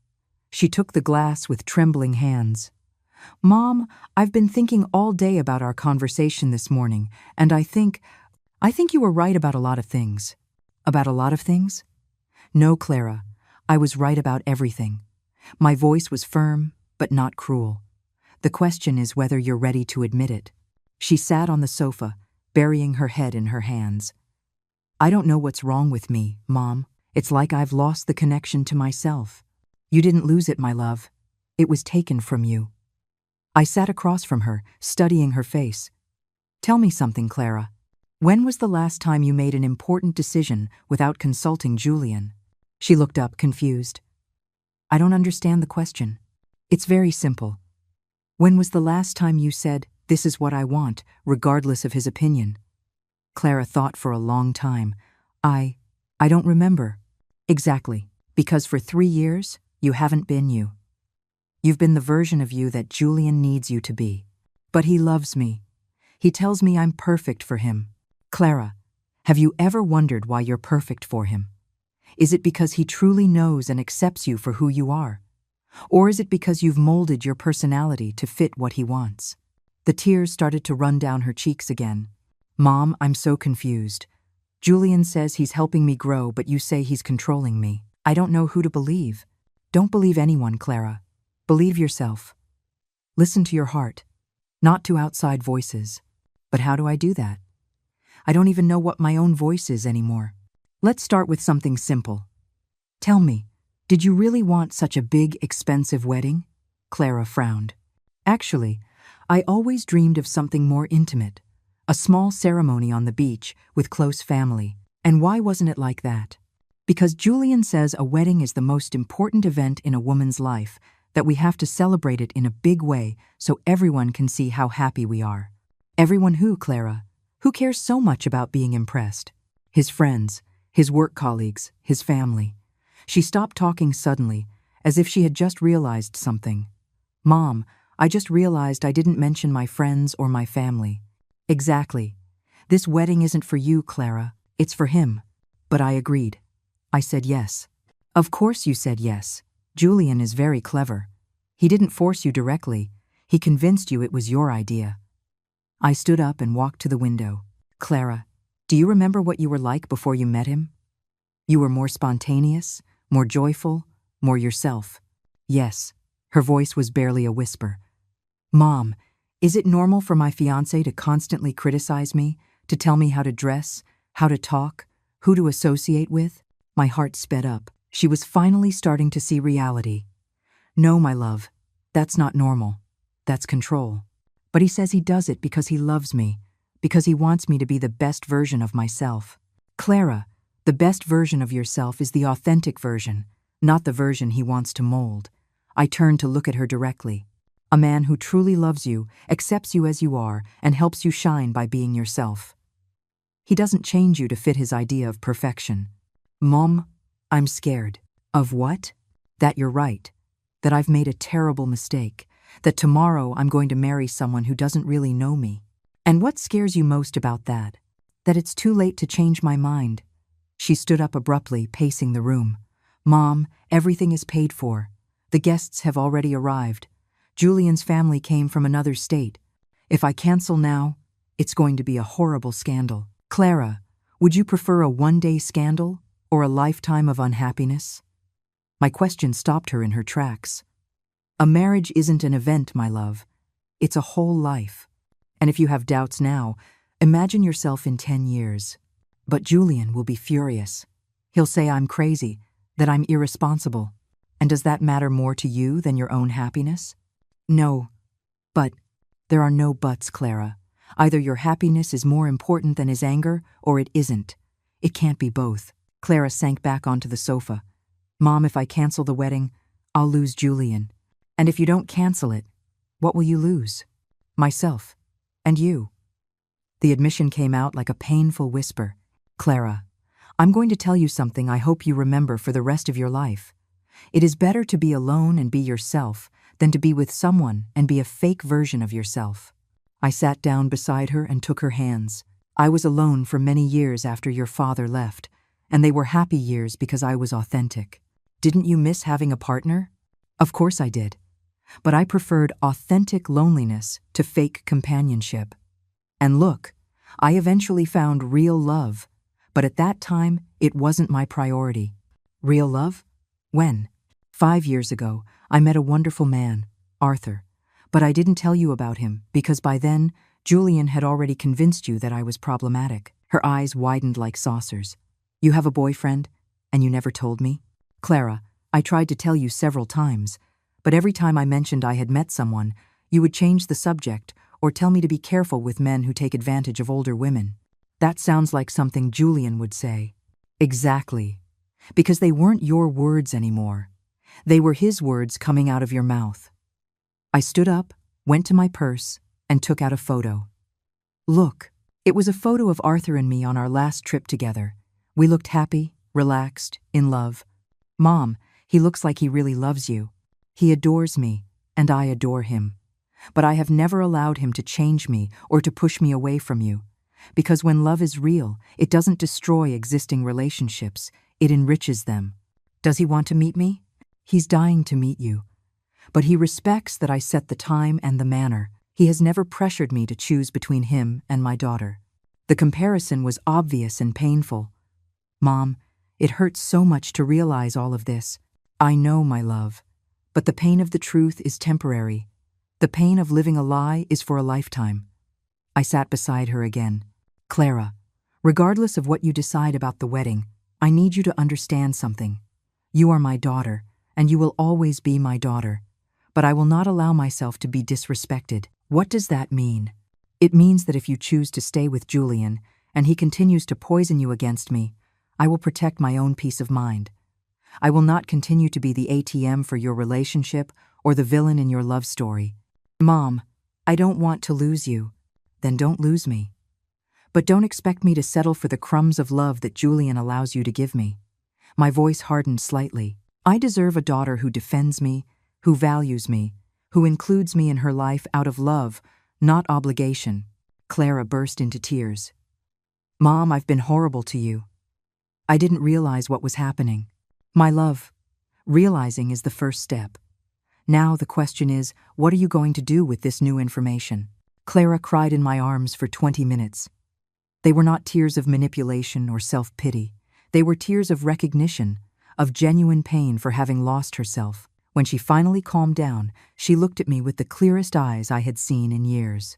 She took the glass with trembling hands. Mom, I've been thinking all day about our conversation this morning, and I think you were right about a lot of things. About a lot of things? No, Clara, I was right about everything. My voice was firm, but not cruel. The question is whether you're ready to admit it. She sat on the sofa, burying her head in her hands. I don't know what's wrong with me, Mom. It's like I've lost the connection to myself. You didn't lose it, my love. It was taken from you. I sat across from her, studying her face. Tell me something, Clara. When was the last time you made an important decision without consulting Julian? She looked up, confused. I don't understand the question. It's very simple. When was the last time you said, "This is what I want," regardless of his opinion? Clara thought for a long time. I don't remember. Exactly. Because for 3 years, you haven't been you. You've been the version of you that Julian needs you to be. But he loves me. He tells me I'm perfect for him. Clara, have you ever wondered why you're perfect for him? Is it because he truly knows and accepts you for who you are? Or is it because you've molded your personality to fit what he wants? The tears started to run down her cheeks again. Mom, I'm so confused. Julian says he's helping me grow, but you say he's controlling me. I don't know who to believe. Don't believe anyone, Clara. Believe yourself. Listen to your heart, not to outside voices. But how do I do that? I don't even know what my own voice is anymore. Let's start with something simple. Tell me, did you really want such a big, expensive wedding? Clara frowned. Actually, I always dreamed of something more intimate. A small ceremony on the beach with close family. And why wasn't it like that? Because Julian says a wedding is the most important event in a woman's life, that we have to celebrate it in a big way so everyone can see how happy we are. Everyone who, Clara? Who cares so much about being impressed? His friends, his work colleagues, his family. She stopped talking suddenly, as if she had just realized something. Mom, I just realized I didn't mention my friends or my family. Exactly. This wedding isn't for you, Clara. It's for him. But I agreed. I said yes. Of course you said yes. Julian is very clever. He didn't force you directly. He convinced you it was your idea. I stood up and walked to the window. Clara, do you remember what you were like before you met him? You were more spontaneous, more joyful, more yourself. Yes. Her voice was barely a whisper. Mom, is it normal for my fiancé to constantly criticize me, to tell me how to dress, how to talk, who to associate with? My heart sped up. She was finally starting to see reality. No, my love, that's not normal. That's control. But he says he does it because he loves me, because he wants me to be the best version of myself. Clara, the best version of yourself is the authentic version, not the version he wants to mold. I turned to look at her directly. A man who truly loves you, accepts you as you are, and helps you shine by being yourself. He doesn't change you to fit his idea of perfection. Mom, I'm scared. Of what? That you're right. That I've made a terrible mistake. That tomorrow I'm going to marry someone who doesn't really know me. And what scares you most about that? That it's too late to change my mind. She stood up abruptly, pacing the room. Mom, everything is paid for. The guests have already arrived. Julian's family came from another state. If I cancel now, it's going to be a horrible scandal. Clara, would you prefer a one-day scandal or a lifetime of unhappiness? My question stopped her in her tracks. A marriage isn't an event, my love. It's a whole life. And if you have doubts now, imagine yourself in 10 years. But Julian will be furious. He'll say I'm crazy, that I'm irresponsible. And does that matter more to you than your own happiness? No. But there are no buts, Clara. Either your happiness is more important than his anger, or it isn't. It can't be both. Clara sank back onto the sofa. Mom, if I cancel the wedding, I'll lose Julian. And if you don't cancel it, what will you lose? Myself. And you. The admission came out like a painful whisper. Clara, I'm going to tell you something I hope you remember for the rest of your life. It is better to be alone and be yourself than to be with someone and be a fake version of yourself. I sat down beside her and took her hands. I was alone for many years after your father left, and they were happy years because I was authentic. Didn't you miss having a partner? Of course I did. But I preferred authentic loneliness to fake companionship. And look, I eventually found real love, but at that time, it wasn't my priority. Real love? When? 5 years ago, I met a wonderful man, Arthur, but I didn't tell you about him because by then, Julian had already convinced you that I was problematic. Her eyes widened like saucers. You have a boyfriend, and you never told me? Clara, I tried to tell you several times, but every time I mentioned I had met someone, you would change the subject or tell me to be careful with men who take advantage of older women. That sounds like something Julian would say. Exactly. Because they weren't your words anymore. They were his words coming out of your mouth. I stood up, went to my purse, and took out a photo. Look, it was a photo of Arthur and me on our last trip together. We looked happy, relaxed, in love. Mom, he looks like he really loves you. He adores me, and I adore him. But I have never allowed him to change me or to push me away from you. Because when love is real, it doesn't destroy existing relationships, it enriches them. Does he want to meet me? He's dying to meet you. But he respects that I set the time and the manner. He has never pressured me to choose between him and my daughter. The comparison was obvious and painful. Mom, it hurts so much to realize all of this. I know, my love. But the pain of the truth is temporary. The pain of living a lie is for a lifetime. I sat beside her again. Clara, regardless of what you decide about the wedding, I need you to understand something. You are my daughter, and you will always be my daughter. But I will not allow myself to be disrespected. What does that mean? It means that if you choose to stay with Julian, and he continues to poison you against me, I will protect my own peace of mind. I will not continue to be the ATM for your relationship or the villain in your love story. Mom, I don't want to lose you. Then don't lose me. But don't expect me to settle for the crumbs of love that Julian allows you to give me. My voice hardened slightly. I deserve a daughter who defends me, who values me, who includes me in her life out of love, not obligation. Clara burst into tears. Mom, I've been horrible to you. I didn't realize what was happening. My love, realizing is the first step. Now the question is, what are you going to do with this new information? Clara cried in my arms for 20 minutes. They were not tears of manipulation or self-pity. They were tears of recognition, of genuine pain for having lost herself. When she finally calmed down, she looked at me with the clearest eyes I had seen in years.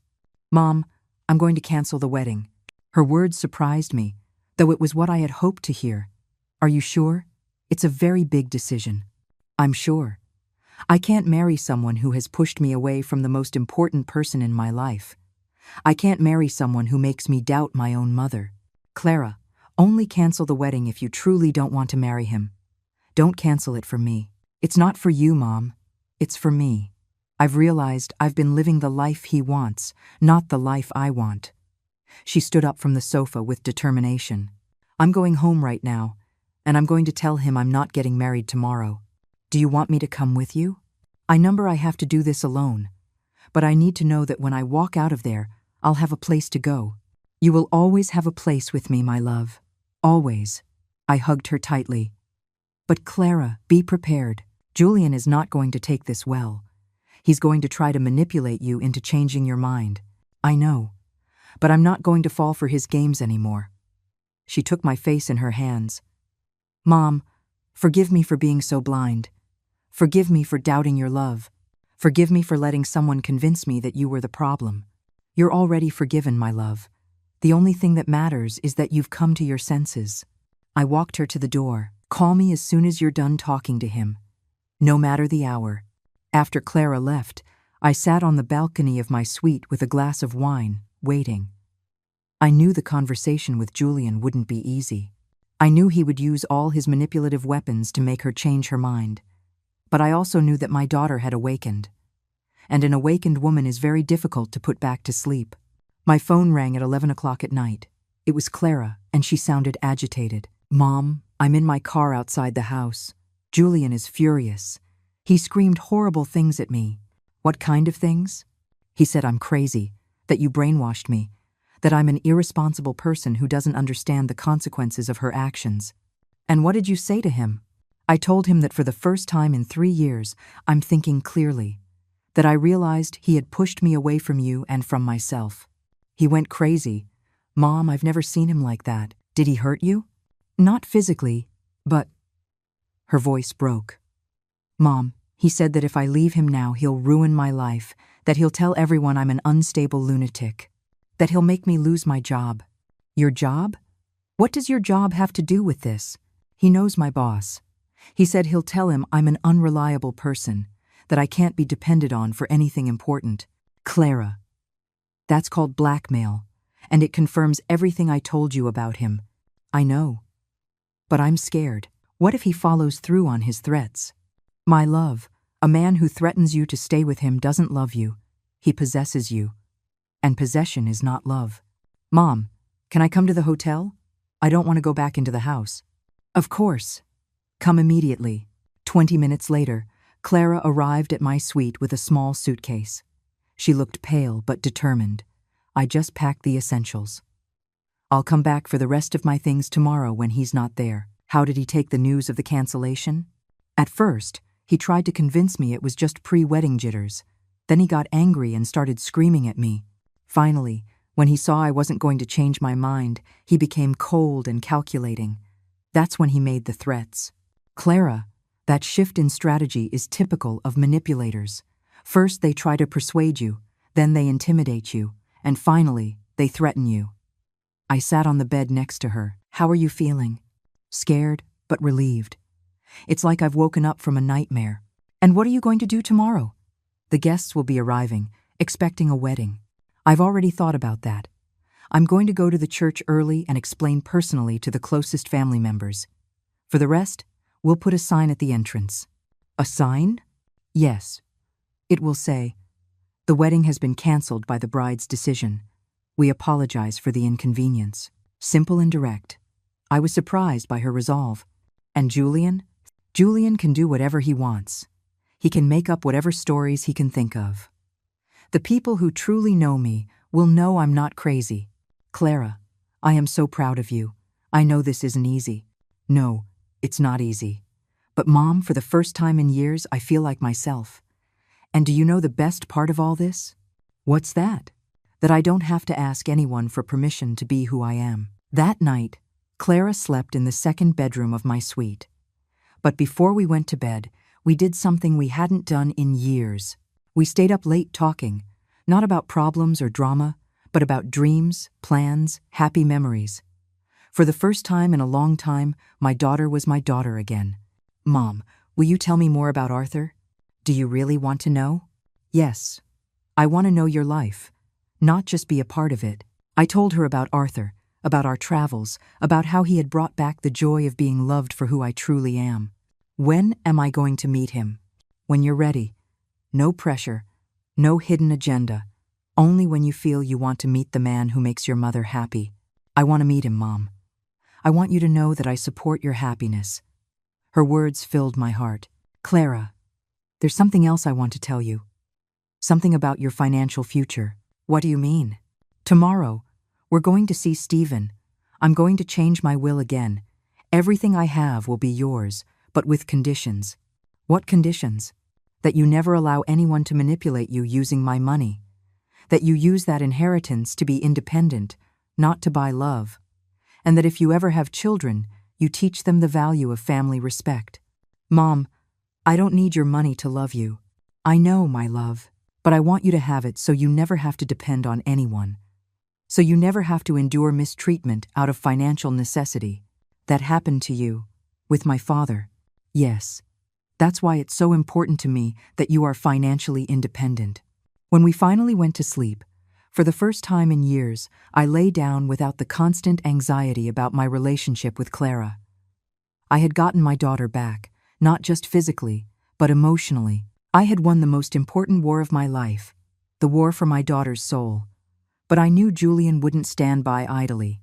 Mom, I'm going to cancel the wedding. Her words surprised me, though it was what I had hoped to hear. Are you sure? It's a very big decision. I'm sure. I can't marry someone who has pushed me away from the most important person in my life. I can't marry someone who makes me doubt my own mother. Clara, only cancel the wedding if you truly don't want to marry him. Don't cancel it for me. It's not for you, Mom. It's for me. I've realized I've been living the life he wants, not the life I want. She stood up from the sofa with determination. I'm going home right now, and I'm going to tell him I'm not getting married tomorrow. Do you want me to come with you? I have to do this alone, but I need to know that when I walk out of there, I'll have a place to go. You will always have a place with me, my love. Always. I hugged her tightly. But Clara, be prepared. Julian is not going to take this well. He's going to try to manipulate you into changing your mind. I know. But I'm not going to fall for his games anymore. She took my face in her hands. Mom, forgive me for being so blind. Forgive me for doubting your love. Forgive me for letting someone convince me that you were the problem. You're already forgiven, my love. The only thing that matters is that you've come to your senses. I walked her to the door. Call me as soon as you're done talking to him. No matter the hour. After Clara left, I sat on the balcony of my suite with a glass of wine, waiting. I knew the conversation with Julian wouldn't be easy. I knew he would use all his manipulative weapons to make her change her mind. But I also knew that my daughter had awakened. And an awakened woman is very difficult to put back to sleep. My phone rang at 11 o'clock at night. It was Clara, and she sounded agitated. Mom, I'm in my car outside the house. Julian is furious. He screamed horrible things at me. What kind of things? He said I'm crazy, that you brainwashed me, that I'm an irresponsible person who doesn't understand the consequences of her actions. And what did you say to him? I told him that for the first time in 3 years, I'm thinking clearly, that I realized he had pushed me away from you and from myself. He went crazy. Mom, I've never seen him like that. Did he hurt you? Not physically, but... Her voice broke. Mom, he said that if I leave him now, he'll ruin my life, that he'll tell everyone I'm an unstable lunatic, that he'll make me lose my job. Your job? What does your job have to do with this? He knows my boss. He said he'll tell him I'm an unreliable person, that I can't be depended on for anything important. Clara. That's called blackmail, and it confirms everything I told you about him. I know. But I'm scared. What if he follows through on his threats? My love, a man who threatens you to stay with him doesn't love you. He possesses you. And possession is not love. Mom, can I come to the hotel? I don't want to go back into the house. Of course. Come immediately. 20 minutes later, Clara arrived at my suite with a small suitcase. She looked pale but determined. I just packed the essentials. I'll come back for the rest of my things tomorrow when he's not there. How did he take the news of the cancellation? At first, he tried to convince me it was just pre-wedding jitters. Then he got angry and started screaming at me. Finally, when he saw I wasn't going to change my mind, he became cold and calculating. That's when he made the threats. Clara, that shift in strategy is typical of manipulators. First, they try to persuade you, then they intimidate you, and finally, they threaten you. I sat on the bed next to her. How are you feeling? Scared, but relieved. It's like I've woken up from a nightmare. And what are you going to do tomorrow? The guests will be arriving, expecting a wedding. I've already thought about that. I'm going to go to the church early and explain personally to the closest family members. For the rest, we'll put a sign at the entrance. A sign? Yes. It will say, "The wedding has been canceled by the bride's decision. We apologize for the inconvenience." Simple and direct. I was surprised by her resolve. And Julian? Julian can do whatever he wants. He can make up whatever stories he can think of. The people who truly know me will know I'm not crazy. Clara, I am so proud of you. I know this isn't easy. No, it's not easy. But Mom, for the first time in years, I feel like myself. And do you know the best part of all this? What's that? That I don't have to ask anyone for permission to be who I am. That night, Clara slept in the second bedroom of my suite. But before we went to bed, we did something we hadn't done in years. We stayed up late talking, not about problems or drama, but about dreams, plans, happy memories. For the first time in a long time, my daughter was my daughter again. Mom, will you tell me more about Arthur? Do you really want to know? Yes. I want to know your life, not just be a part of it. I told her about Arthur, about our travels, about how he had brought back the joy of being loved for who I truly am. When am I going to meet him? When you're ready. No pressure, no hidden agenda. Only when you feel you want to meet the man who makes your mother happy. I want to meet him, Mom. I want you to know that I support your happiness. Her words filled my heart. Clara, there's something else I want to tell you. Something about your financial future. What do you mean? Tomorrow, we're going to see Stephen. I'm going to change my will again. Everything I have will be yours, but with conditions. What conditions? That you never allow anyone to manipulate you using my money. That you use that inheritance to be independent, not to buy love. And that if you ever have children, you teach them the value of family respect. Mom, I don't need your money to love you. I know, my love, but I want you to have it so you never have to depend on anyone. So you never have to endure mistreatment out of financial necessity. That happened to you, with my father. Yes. That's why it's so important to me that you are financially independent. When we finally went to sleep, for the first time in years, I lay down without the constant anxiety about my relationship with Clara. I had gotten my daughter back, not just physically, but emotionally. I had won the most important war of my life, the war for my daughter's soul. But I knew Julian wouldn't stand by idly.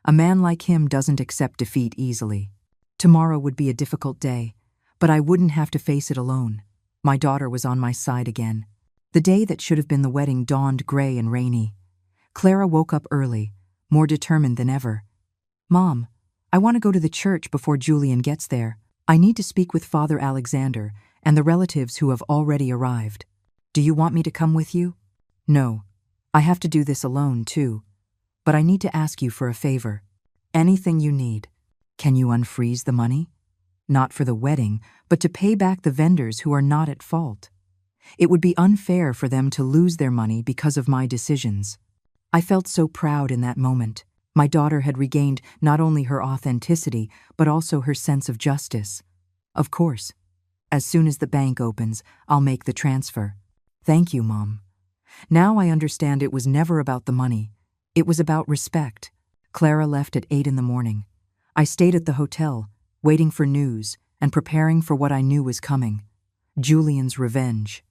A man like him doesn't accept defeat easily. Tomorrow would be a difficult day, but I wouldn't have to face it alone. My daughter was on my side again. The day that should have been the wedding dawned gray and rainy. Clara woke up early, more determined than ever. Mom, I want to go to the church before Julian gets there. I need to speak with Father Alexander and the relatives who have already arrived. Do you want me to come with you? No, I have to do this alone too. But I need to ask you for a favor. Anything you need. Can you unfreeze the money? Not for the wedding, but to pay back the vendors who are not at fault. It would be unfair for them to lose their money because of my decisions. I felt so proud in that moment. My daughter had regained not only her authenticity, but also her sense of justice. Of course, as soon as the bank opens, I'll make the transfer. Thank you, Mom. Now I understand it was never about the money. It was about respect. Clara left at 8 in the morning. I stayed at the hotel, waiting for news and preparing for what I knew was coming. Julian's revenge.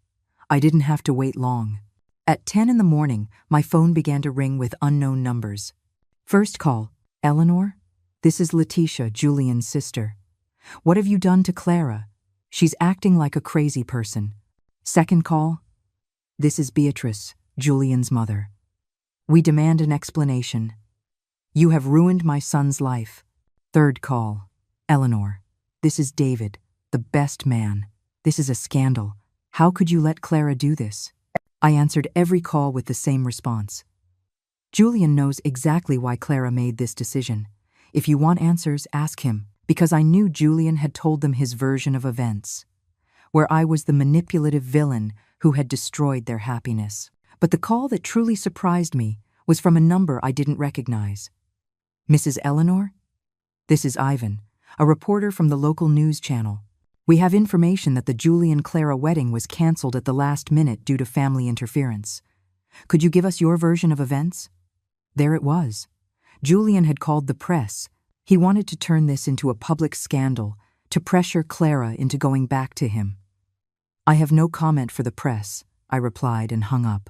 I didn't have to wait long. At 10 in the morning, my phone began to ring with unknown numbers. First call, Eleanor? This is Letitia, Julian's sister. What have you done to Clara? She's acting like a crazy person. Second call, this is Beatrice, Julian's mother. We demand an explanation. You have ruined my son's life. Third call, Eleanor. This is David, the best man. This is a scandal. How could you let Clara do this? I answered every call with the same response. Julian knows exactly why Clara made this decision. If you want answers, ask him, because I knew Julian had told them his version of events, where I was the manipulative villain who had destroyed their happiness. But the call that truly surprised me was from a number I didn't recognize. Mrs. Eleanor? This is Ivan, a reporter from the local news channel. We have information that the Julian-Clara wedding was canceled at the last minute due to family interference. Could you give us your version of events? There it was. Julian had called the press. He wanted to turn this into a public scandal, to pressure Clara into going back to him. I have no comment for the press, I replied and hung up.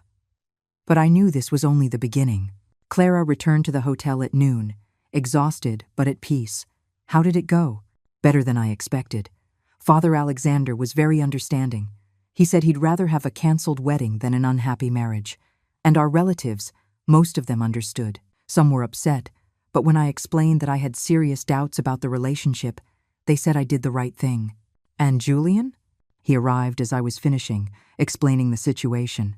But I knew this was only the beginning. Clara returned to the hotel at noon, exhausted but at peace. How did it go? Better than I expected. Father Alexander was very understanding. He said he'd rather have a canceled wedding than an unhappy marriage. And our relatives, most of them understood. Some were upset, but when I explained that I had serious doubts about the relationship, they said I did the right thing. And Julian? He arrived as I was finishing, explaining the situation.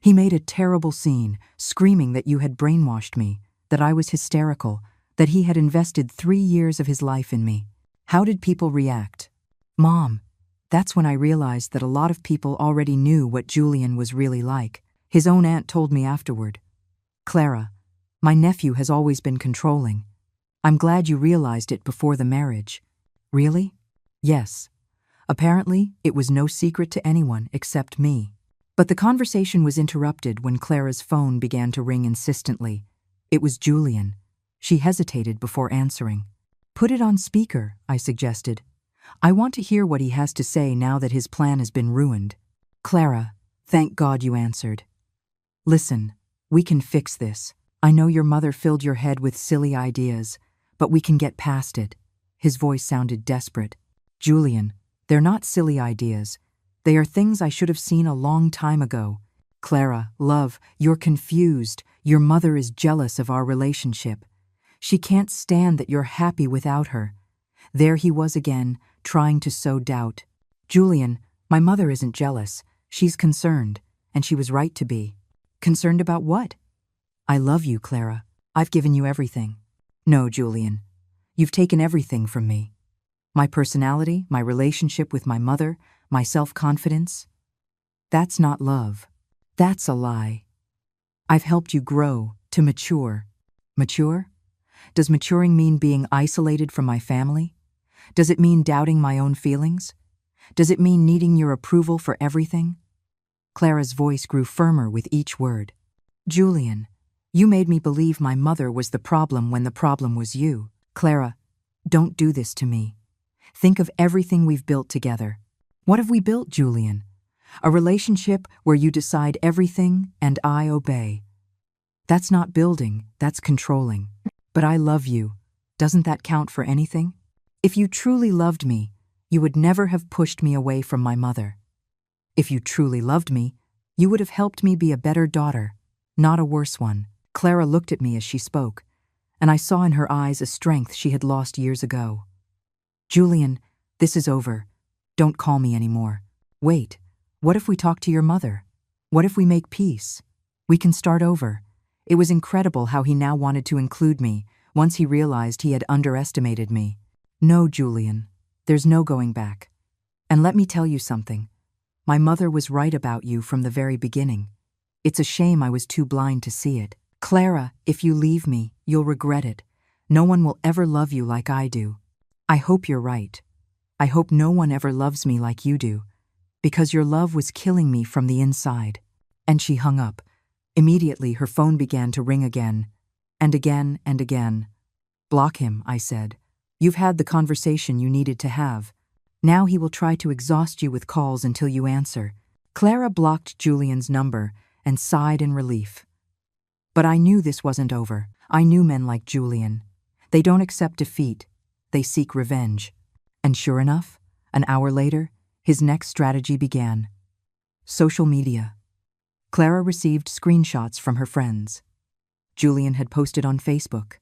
He made a terrible scene, screaming that you had brainwashed me, that I was hysterical, that he had invested 3 years of his life in me. How did people react? Mom, that's when I realized that a lot of people already knew what Julian was really like. His own aunt told me afterward. Clara, my nephew has always been controlling. I'm glad you realized it before the marriage. Really? Yes. Apparently, it was no secret to anyone except me. But the conversation was interrupted when Clara's phone began to ring insistently. It was Julian. She hesitated before answering. Put it on speaker, I suggested. I want to hear what he has to say now that his plan has been ruined. Clara, thank God you answered. Listen, we can fix this. I know your mother filled your head with silly ideas, but we can get past it. His voice sounded desperate. Julian, they're not silly ideas. They are things I should have seen a long time ago. Clara, love, you're confused. Your mother is jealous of our relationship. She can't stand that you're happy without her. There he was again, trying to sow doubt. Julian, my mother isn't jealous. She's concerned, and she was right to be. Concerned about what? I love you, Clara. I've given you everything. No, Julian. You've taken everything from me. My personality, my relationship with my mother, my self-confidence. That's not love. That's a lie. I've helped you grow, to mature. Mature? Does maturing mean being isolated from my family? Does it mean doubting my own feelings? Does it mean needing your approval for everything? Clara's voice grew firmer with each word. Julian, you made me believe my mother was the problem when the problem was you. Clara, don't do this to me. Think of everything we've built together. What have we built, Julian? A relationship where you decide everything and I obey. That's not building, that's controlling. But I love you. Doesn't that count for anything? If you truly loved me, you would never have pushed me away from my mother. If you truly loved me, you would have helped me be a better daughter, not a worse one. Clara looked at me as she spoke, and I saw in her eyes a strength she had lost years ago. Julian, this is over. Don't call me anymore. Wait, what if we talk to your mother? What if we make peace? We can start over. It was incredible how he now wanted to include me once he realized he had underestimated me. No, Julian, there's no going back. And let me tell you something. My mother was right about you from the very beginning. It's a shame I was too blind to see it. Clara, if you leave me, you'll regret it. No one will ever love you like I do. I hope you're right. I hope no one ever loves me like you do, because your love was killing me from the inside. And she hung up. Immediately, her phone began to ring again, and again and again. Block him, I said. You've had the conversation you needed to have. Now he will try to exhaust you with calls until you answer. Clara blocked Julian's number and sighed in relief. But I knew this wasn't over. I knew men like Julian. They don't accept defeat. They seek revenge. And sure enough, an hour later, his next strategy began. Social media. Clara received screenshots from her friends. Julian had posted on Facebook.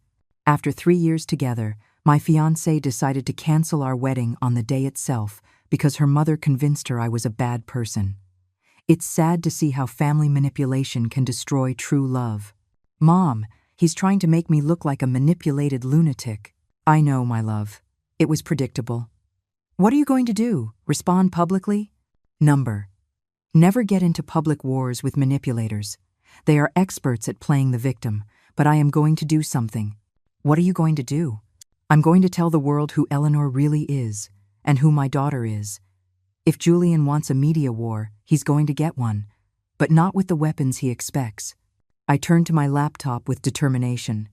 After 3 years together, my fiancé decided to cancel our wedding on the day itself because her mother convinced her I was a bad person. It's sad to see how family manipulation can destroy true love. Mom, he's trying to make me look like a manipulated lunatic. I know, my love. It was predictable. What are you going to do? Respond publicly? Number. Never get into public wars with manipulators. They are experts at playing the victim, but I am going to do something. What are you going to do? I'm going to tell the world who Eleanor really is, and who my daughter is. If Julian wants a media war, he's going to get one, but not with the weapons he expects. I turned to my laptop with determination.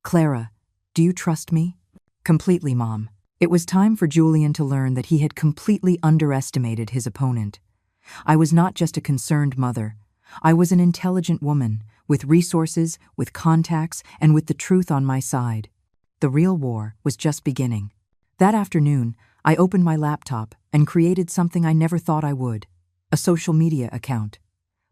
Clara, do you trust me? Completely, Mom. It was time for Julian to learn that he had completely underestimated his opponent. I was not just a concerned mother. I was an intelligent woman, with resources, with contacts, and with the truth on my side. The real war was just beginning. That afternoon, I opened my laptop and created something I never thought I would. A social media account.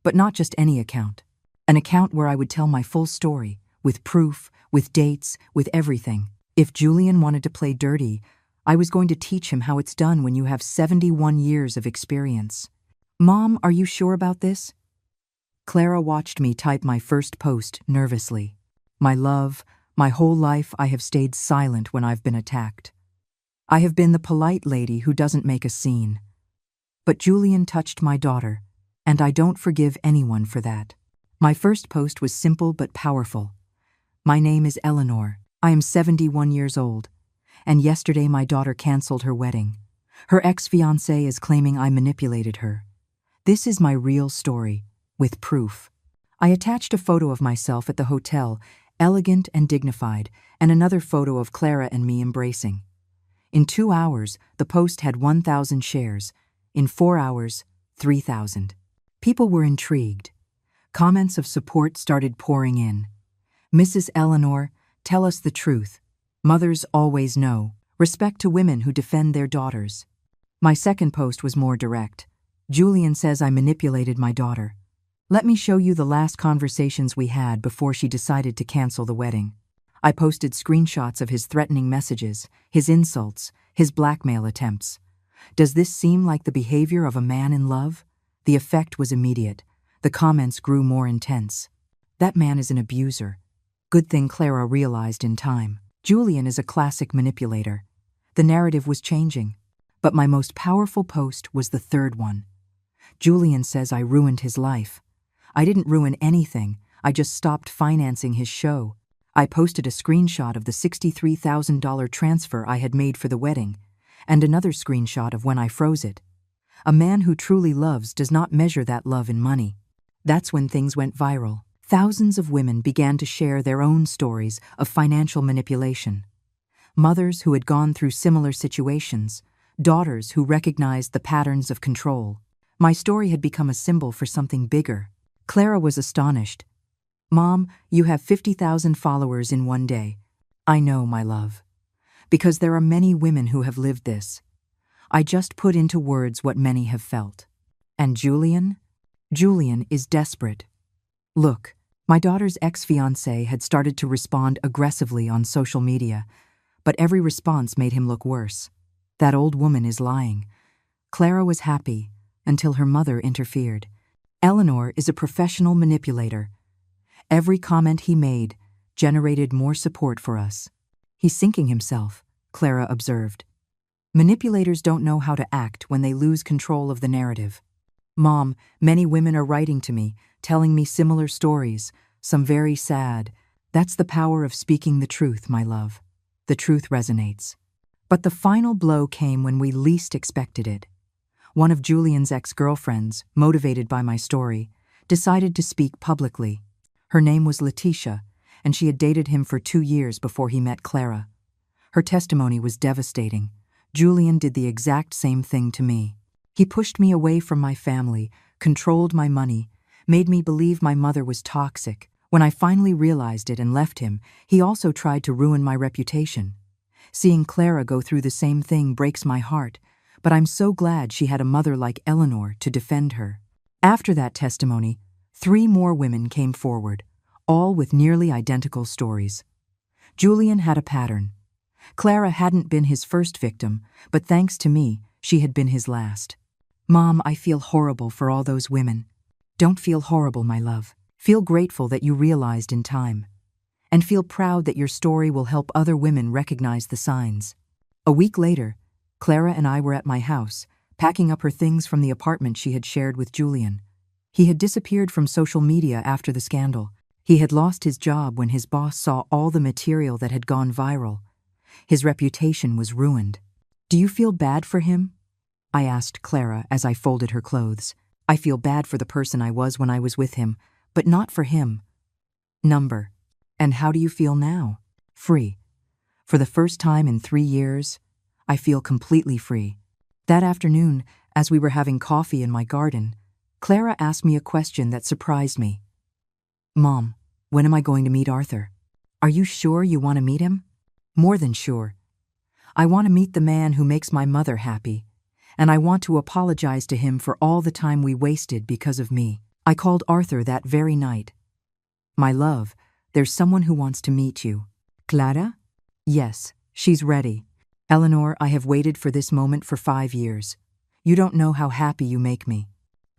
But not just any account. An account where I would tell my full story, with proof, with dates, with everything. If Julian wanted to play dirty, I was going to teach him how it's done when you have 71 years of experience. Mom, are you sure about this? Clara watched me type my first post nervously. My love, my whole life I have stayed silent when I've been attacked. I have been the polite lady who doesn't make a scene. But Julian touched my daughter, and I don't forgive anyone for that. My first post was simple but powerful. My name is Eleanor. I am 71 years old, and yesterday my daughter canceled her wedding. Her ex-fiancé is claiming I manipulated her. This is my real story, with proof. I attached a photo of myself at the hotel, elegant and dignified, and another photo of Clara and me embracing. In 2 hours, the post had 1,000 shares. In 4 hours, 3,000. People were intrigued. Comments of support started pouring in. Mrs. Eleanor, tell us the truth. Mothers always know. Respect to women who defend their daughters. My second post was more direct. Julian says I manipulated my daughter. Let me show you the last conversations we had before she decided to cancel the wedding. I posted screenshots of his threatening messages, his insults, his blackmail attempts. Does this seem like the behavior of a man in love? The effect was immediate. The comments grew more intense. That man is an abuser. Good thing Clara realized in time. Julian is a classic manipulator. The narrative was changing. But my most powerful post was the third one. Julian says I ruined his life. I didn't ruin anything. I just stopped financing his show. I posted a screenshot of the $63,000 transfer I had made for the wedding, and another screenshot of when I froze it. A man who truly loves does not measure that love in money. That's when things went viral. Thousands of women began to share their own stories of financial manipulation. Mothers who had gone through similar situations, daughters who recognized the patterns of control. My story had become a symbol for something bigger. Clara was astonished. Mom, you have 50,000 followers in one day. I know, my love. Because there are many women who have lived this. I just put into words what many have felt. And Julian? Julian is desperate. Look, my daughter's ex-fiancé had started to respond aggressively on social media, but every response made him look worse. That old woman is lying. Clara was happy until her mother interfered. Eleanor is a professional manipulator. Every comment he made generated more support for us. He's sinking himself, Clara observed. Manipulators don't know how to act when they lose control of the narrative. Mom, many women are writing to me, telling me similar stories, some very sad. That's the power of speaking the truth, my love. The truth resonates. But the final blow came when we least expected it. One of Julian's ex-girlfriends, motivated by my story, decided to speak publicly. Her name was Letitia, and she had dated him for 2 years before he met Clara. Her testimony was devastating. Julian did the exact same thing to me. He pushed me away from my family, controlled my money, made me believe my mother was toxic. When I finally realized it and left him, he also tried to ruin my reputation. Seeing Clara go through the same thing breaks my heart, but I'm so glad she had a mother like Eleanor to defend her. After that testimony, 3 more women came forward, all with nearly identical stories. Julian had a pattern. Clara hadn't been his first victim, but thanks to me, she had been his last. Mom, I feel horrible for all those women. Don't feel horrible, my love. Feel grateful that you realized in time. And feel proud that your story will help other women recognize the signs. A week later, Clara and I were at my house, packing up her things from the apartment she had shared with Julian. He had disappeared from social media after the scandal. He had lost his job when his boss saw all the material that had gone viral. His reputation was ruined. Do you feel bad for him? I asked Clara as I folded her clothes. I feel bad for the person I was when I was with him, but not for him. Number. And how do you feel now? Free. For the first time in 3 years, I feel completely free. That afternoon, as we were having coffee in my garden, Clara asked me a question that surprised me. Mom, when am I going to meet Arthur? Are you sure you want to meet him? More than sure. I want to meet the man who makes my mother happy, and I want to apologize to him for all the time we wasted because of me. I called Arthur that very night. My love, there's someone who wants to meet you. Clara? Yes, she's ready. Eleanor, I have waited for this moment for 5 years. You don't know how happy you make me.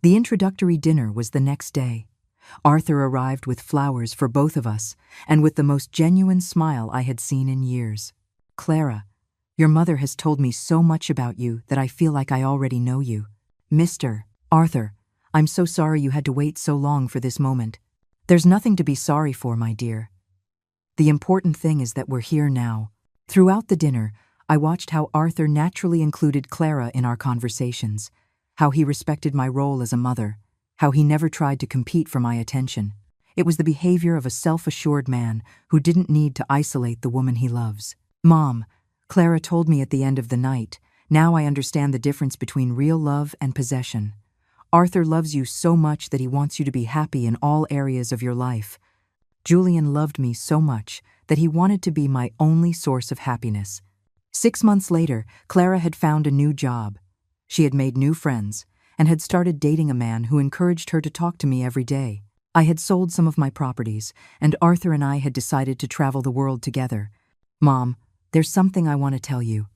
The introductory dinner was the next day. Arthur arrived with flowers for both of us, and with the most genuine smile I had seen in years. Clara, your mother has told me so much about you that I feel like I already know you. Mr. Arthur, I'm so sorry you had to wait so long for this moment. There's nothing to be sorry for, my dear. The important thing is that we're here now. Throughout the dinner, I watched how Arthur naturally included Clara in our conversations, how he respected my role as a mother, how he never tried to compete for my attention. It was the behavior of a self-assured man who didn't need to isolate the woman he loves. Mom, Clara told me at the end of the night, now I understand the difference between real love and possession. Arthur loves you so much that he wants you to be happy in all areas of your life. Julian loved me so much that he wanted to be my only source of happiness. 6 months later, Clara had found a new job. She had made new friends and had started dating a man who encouraged her to talk to me every day. I had sold some of my properties, and Arthur and I had decided to travel the world together. Mom, there's something I want to tell you.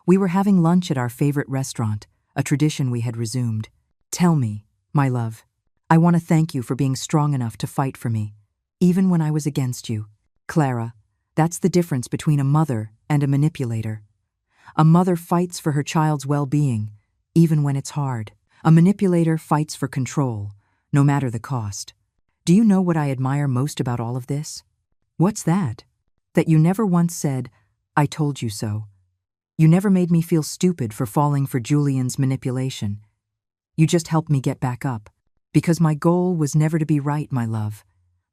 We were having lunch at our favorite restaurant, a tradition we had resumed. Tell me, my love, I want to thank you for being strong enough to fight for me, even when I was against you. Clara, that's the difference between a mother and a manipulator. A mother fights for her child's well-being, even when it's hard. A manipulator fights for control, no matter the cost. Do you know what I admire most about all of this? What's that? That you never once said, I told you so. You never made me feel stupid for falling for Julian's manipulation. You just helped me get back up, because my goal was never to be right, my love.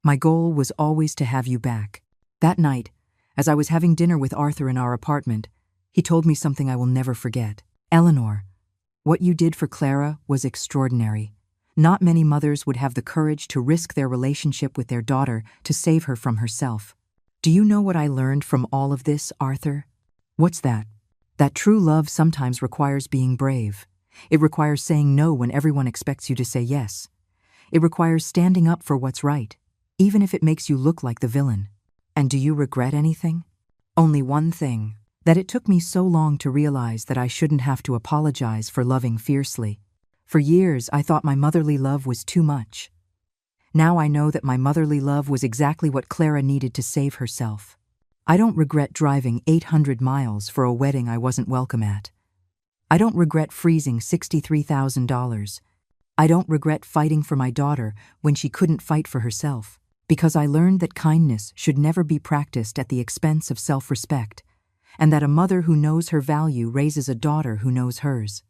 My goal was always to have you back. That night, as I was having dinner with Arthur in our apartment, he told me something I will never forget. Eleanor, what you did for Clara was extraordinary. Not many mothers would have the courage to risk their relationship with their daughter to save her from herself. Do you know what I learned from all of this, Arthur? What's that? That true love sometimes requires being brave. It requires saying no when everyone expects you to say yes. It requires standing up for what's right, even if it makes you look like the villain. And do you regret anything? Only one thing. That it took me so long to realize that I shouldn't have to apologize for loving fiercely. For years, I thought my motherly love was too much. Now I know that my motherly love was exactly what Clara needed to save herself. I don't regret driving 800 miles for a wedding I wasn't welcome at. I don't regret freezing $63,000. I don't regret fighting for my daughter when she couldn't fight for herself, because I learned that kindness should never be practiced at the expense of self-respect, and that a mother who knows her value raises a daughter who knows hers.